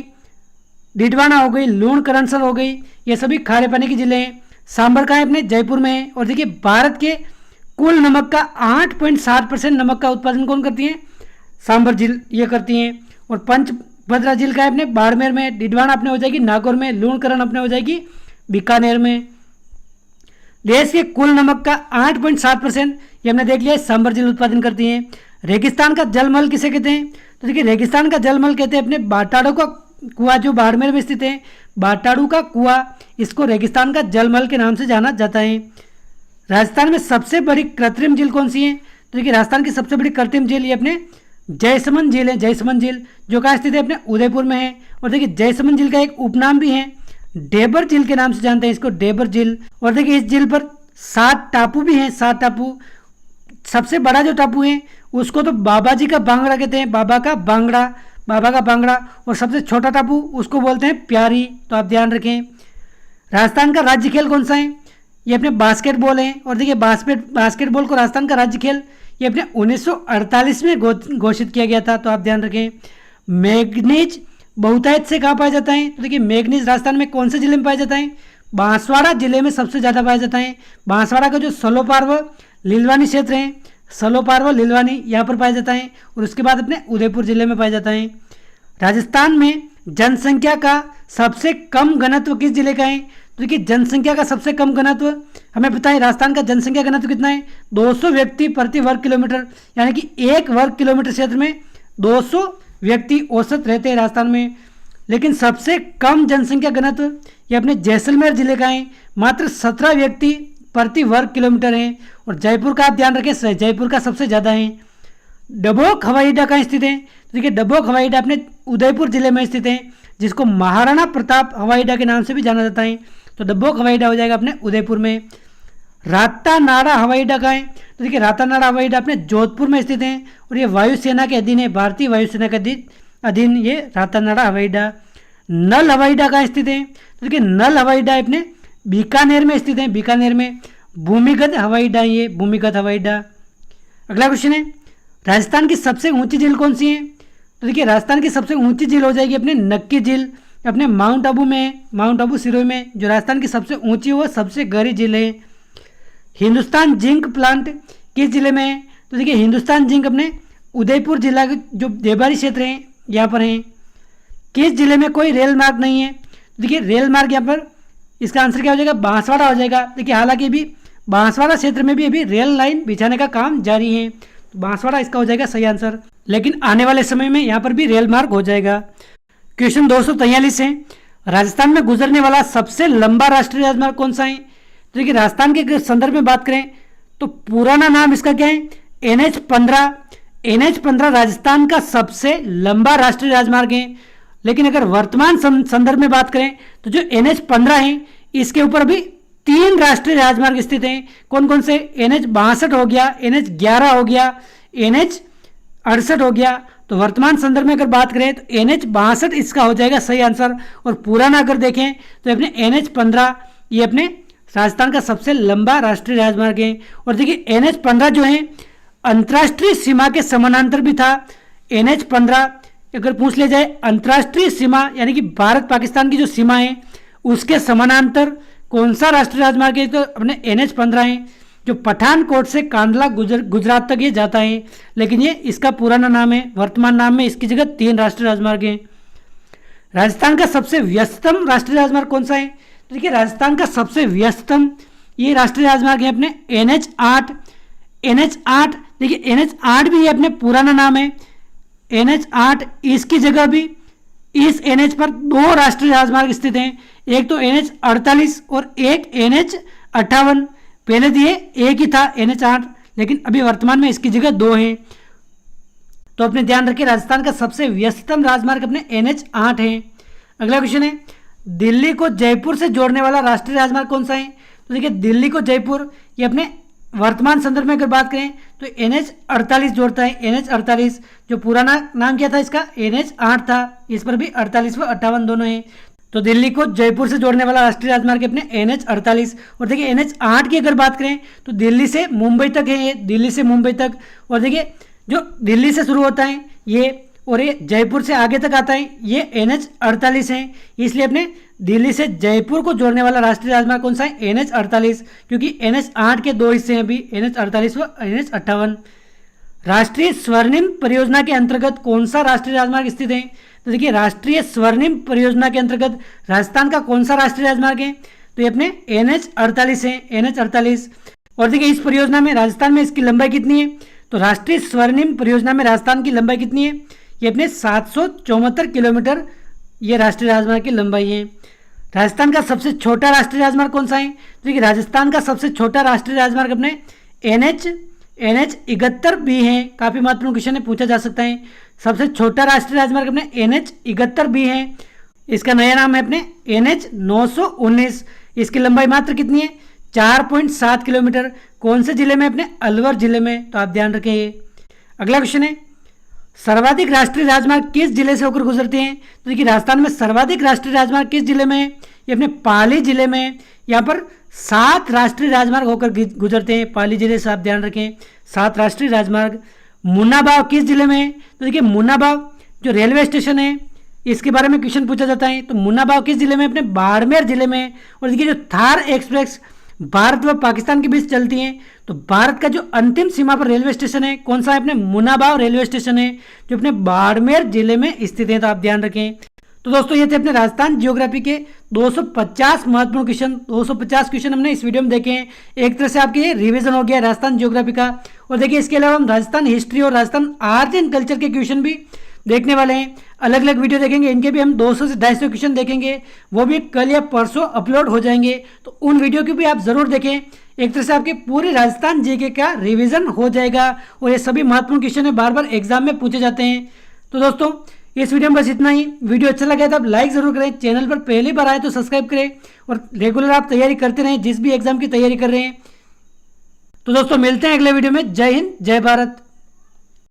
डिडवाना हो गई, लूणकरणसर हो गई, ये सभी खारे पानी के जिले हैं। सांबर कहाँ है? अपने जयपुर में है। और देखिए भारत के कुल नमक का 8.7% नमक का उत्पादन कौन करती है? सांबर झील ये करती हैं। और पंचभद्रा झील का है अपने बाड़मेर में, डिडवाना अपने हो जाएगी नागौर में, लूणकरण अपने हो जाएगी बीकानेर में। देश के कुल नमक का 8.7% ये हमने देख लिया सांबर झील उत्पादन करती है। रेगिस्तान का जलमल किसे कहते हैं? तो देखिए रेगिस्तान का जलमल कहते हैं अपने बाटाड़ो का कुआं जो बाड़मेर में स्थित है, बाटाड़ू का कुआं, इसको रेगिस्तान का जलमल के नाम से जाना जाता है। राजस्थान में सबसे बड़ी कृत्रिम झील कौन सी है? तो देखिए राजस्थान की सबसे बड़ी कृत्रिम झील ये अपने जयसमंद झील है। जयसमंद झील जो कहाँ स्थित है? अपने उदयपुर में है। और देखिए जयसमंद झील का एक उपनाम भी है, डेबर झील के नाम से जानते हैं इसको, डेबर झील। और देखिए इस झील पर 7 टापू भी हैं, 7 टापू। सबसे बड़ा जो टापू है उसको तो बाबा जी का बांगड़ा कहते हैं, बाबा का बांगड़ा। और सबसे छोटा टापू उसको बोलते हैं प्यारी। तो आप ध्यान रखें। राजस्थान का राज्य खेल कौन सा है? ये अपने बास्केटबॉल है। और देखिए बास्केटबॉल को राजस्थान का राज्य खेल ये अपने 1948 में घोषित किया गया था। तो आप ध्यान रखें। मैग्नीज बहुतायत से कहाँ पाया जाता है? तो देखिए मैग्नीज राजस्थान में कौन से जिले में पाया जाता है? बांसवाड़ा जिले में सबसे ज़्यादा पाया जाता है। बांसवाड़ा का जो सलोपार व लीलवानी क्षेत्र है, सलोपार व लीलवानी यहाँ पर पाया जाता है। और उसके बाद अपने उदयपुर जिले में पाया जाता है। राजस्थान में जनसंख्या का सबसे कम घनत्व किस जिले का है? तो देखिए जनसंख्या का सबसे कम घनत्व हमें पता है राजस्थान का जनसंख्या घनत्व कितना है? 200 व्यक्ति प्रति वर्ग किलोमीटर, यानी कि 1 वर्ग किलोमीटर क्षेत्र में 200 व्यक्ति औसत रहते हैं राजस्थान में। लेकिन सबसे कम जनसंख्या घनत्व ये अपने जैसलमेर जिले का है, मात्र 17 व्यक्ति प्रति वर्ग किलोमीटर हैं। और जयपुर का आप ध्यान रखें, जयपुर का सबसे ज़्यादा है। डबोक हवाई अड्डा कहाँ स्थित है? तो देखिए डबोक हवाई अड्डा अपने उदयपुर जिले में स्थित है, जिसको महाराणा प्रताप हवाई अड्डा के नाम से भी जाना जाता है। तो डबोक हवाई अड्डा हो जाएगा अपने उदयपुर में। रातानाड़ा हवाई अड्डा कहाँ है? तो देखिए रातानाड़ा हवाई अड्डा अपने जोधपुर में स्थित है और ये वायुसेना के अधीन है, भारतीय वायुसेना के अधीन ये रातानाड़ा हवाई अड्डा। नल हवाई अड्डा कहाँ स्थित है? तो देखिए नल हवाई अड्डा अपने बीकानेर में स्थित है, बीकानेर में। भूमिगत हवाई अड्डा, ये भूमिगत हवाई अड्डा। अगला क्वेश्चन है राजस्थान की सबसे ऊंची झील कौन सी है? तो देखिए राजस्थान की सबसे ऊंची झील हो जाएगी अपने नक्की झील, अपने माउंट आबू में, माउंट आबू सिरोही में। जो राजस्थान की सबसे ऊंची वो सबसे गहरी झील है। हिंदुस्तान जिंक प्लांट किस जिले में है? तो देखिए हिंदुस्तान जिंक अपने उदयपुर जिला के जो देवारी क्षेत्र है यहाँ पर है। किस जिले में कोई रेल मार्ग नहीं है? तो देखिए रेल मार्ग यहाँ पर, इसका आंसर क्या हो जाएगा? बांसवाड़ा हो जाएगा। देखिए हालांकि भी बांसवाड़ा क्षेत्र में भी अभी रेल लाइन बिछाने का काम जारी है, तो बांसवाड़ा इसका हो जाएगा सही आंसर। लेकिन आने वाले समय में यहाँ पर भी रेल मार्ग हो जाएगा। क्वेश्चन 243 है राजस्थान में गुजरने वाला सबसे लंबा राष्ट्रीय राजमार्ग कौन सा है? तो देखिए राजस्थान के संदर्भ में बात करें तो पुराना नाम इसका क्या है? NH15 राजस्थान का सबसे लंबा राष्ट्रीय राजमार्ग है। लेकिन अगर वर्तमान संदर्भ में बात करें तो जो NH15 है इसके ऊपर भी 3 राष्ट्रीय राजमार्ग स्थित हैं। कौन कौन से? NH62 हो गया, NH11 हो गया, NH68 हो गया। तो वर्तमान संदर्भ में अगर बात करें तो NH62 इसका हो जाएगा सही आंसर। और पुराना अगर देखें तो अपने NH15 ये अपने राजस्थान का सबसे लंबा राष्ट्रीय राजमार्ग है। और देखिए NH15 जो है अंतर्राष्ट्रीय सीमा के समानांतर भी था। NH15 अगर पूछ ले जाए अंतर्राष्ट्रीय सीमा यानी कि भारत पाकिस्तान की जो सीमा है उसके समानांतर कौन सा राष्ट्रीय राजमार्ग है? तो अपने NH15 है, जो पठानकोट से कांडला गुजरात तक ये जाता है। लेकिन ये इसका पुराना नाम है, वर्तमान नाम में इसकी जगह 3 राष्ट्रीय राजमार्ग हैं। राजस्थान का सबसे व्यस्तम राष्ट्रीय राजमार्ग कौन सा है? तो देखिए राजस्थान का सबसे व्यस्तम ये राष्ट्रीय राजमार्ग है अपने NH8। देखिए NH8 भी ये अपने पुराना नाम है NH8। इसकी जगह भी इस NH पर 2 राष्ट्रीय राजमार्ग स्थित हैं, एक तो NH48 और एक NH58। पहले तो ये एक ही था NH8, लेकिन अभी वर्तमान में इसकी जगह 2 हैं। तो अपने ध्यान रखिए राजस्थान का सबसे व्यस्तम राजमार्ग अपने NH8 है। अगला क्वेश्चन है दिल्ली को जयपुर से जोड़ने वाला राष्ट्रीय राजमार्ग कौन सा है? तो देखिए दिल्ली को जयपुर ये अपने वर्तमान संदर्भ में अगर बात करें तो NH48 जोड़ता है। NH48 जो पुराना नाम क्या था इसका? NH8 था। इस पर भी 48 व 58 दोनों हैं। तो दिल्ली को जयपुर से जोड़ने वाला राष्ट्रीय राजमार्ग अपने NH48। और देखिए NH8 की अगर बात करें तो दिल्ली से मुंबई तक है ये, दिल्ली से मुंबई तक। और देखिए जो दिल्ली से शुरू होता है ये और ये जयपुर से आगे तक आता है ये NH48 है। इसलिए अपने दिल्ली से जयपुर को जोड़ने वाला राष्ट्रीय राजमार्ग कौन सा है? NH48, क्योंकि NH8 के 2 हिस्से हैं अभी, NH48 व NH58। राष्ट्रीय स्वर्णिम परियोजना के अंतर्गत कौन सा राष्ट्रीय राजमार्ग स्थित है? तो देखिए राष्ट्रीय स्वर्णिम परियोजना के अंतर्गत राजस्थान का कौन सा राष्ट्रीय राजमार्ग है? तो ये अपने NH48 है, NH48। और देखिए इस परियोजना में राजस्थान में इसकी लंबाई कितनी है? तो राष्ट्रीय स्वर्णिम परियोजना में राजस्थान की लंबाई कितनी है? ये अपने 774 किलोमीटर ये राष्ट्रीय राजमार्ग की लंबाई है। राजस्थान का सबसे छोटा राष्ट्रीय राजमार्ग कौन सा है? तो देखिए राजस्थान का सबसे छोटा राष्ट्रीय राजमार्ग अपने NH71B है। काफी महत्वपूर्ण क्वेश्चन है, पूछा जा सकता है। सबसे छोटा राष्ट्रीय राजमार्ग अपने NH71B है। इसका नया नाम है अपने NH919। इसकी लंबाई मात्र कितनी है? 4.7 किलोमीटर। कौन से जिले में? अपने अलवर जिले में। तो आप ध्यान रखें। अगला क्वेश्चन है सर्वाधिक राष्ट्रीय राजमार्ग किस जिले से होकर गुजरते हैं? तो देखिए राजस्थान में सर्वाधिक राष्ट्रीय राजमार्ग किस जिले में है? ये अपने पाली जिले में। यहाँ पर 7 राष्ट्रीय राजमार्ग होकर गुजरते हैं पाली जिले से, आप ध्यान रखें 7 राष्ट्रीय राजमार्ग। मुन्नाभाव किस जिले में है? तो देखिए मुन्नाभाव जो रेलवे स्टेशन है इसके बारे में क्वेश्चन पूछा जाता है। तो मुन्नाभाव किस जिले में? अपने बाड़मेर जिले में। और देखिए जो थार एक्सप्रेस भारत व पाकिस्तान के बीच चलती है, तो भारत का जो अंतिम सीमा पर रेलवे स्टेशन है कौन सा है? अपने मुन्नाभाव रेलवे स्टेशन है, जो अपने बाड़मेर जिले में स्थित है। तो आप ध्यान रखें। तो दोस्तों ये थे अपने राजस्थान ज्योग्राफी के 250 महत्वपूर्ण क्वेश्चन। 250 क्वेश्चन हमने इस वीडियो में देखे हैं। एक तरह से आपके रिवीजन हो गया राजस्थान ज्योग्राफी का। और देखिए इसके अलावा हम राजस्थान हिस्ट्री और राजस्थान आर्ट एंड कल्चर के क्वेश्चन भी देखने वाले हैं। अलग अलग वीडियो देखेंगे, इनके भी हम 200 से 250 क्वेश्चन देखेंगे। वो भी कल या परसों अपलोड हो जाएंगे, तो उन वीडियो की भी आप जरूर देखें। एक तरह से आपके पूरे राजस्थान जीके का रिवीजन हो जाएगा। और ये सभी महत्वपूर्ण क्वेश्चन है, बार बार एग्जाम में पूछे जाते हैं। तो दोस्तों इस वीडियो में बस इतना ही। वीडियो अच्छा लगा तो आप लाइक जरूर करें, चैनल पर पहली बार आए तो सब्सक्राइब करें और रेगुलर आप तैयारी करते रहें जिस भी एग्जाम की तैयारी कर रहे हैं। तो दोस्तों मिलते हैं अगले वीडियो में। जय हिंद, जय भारत।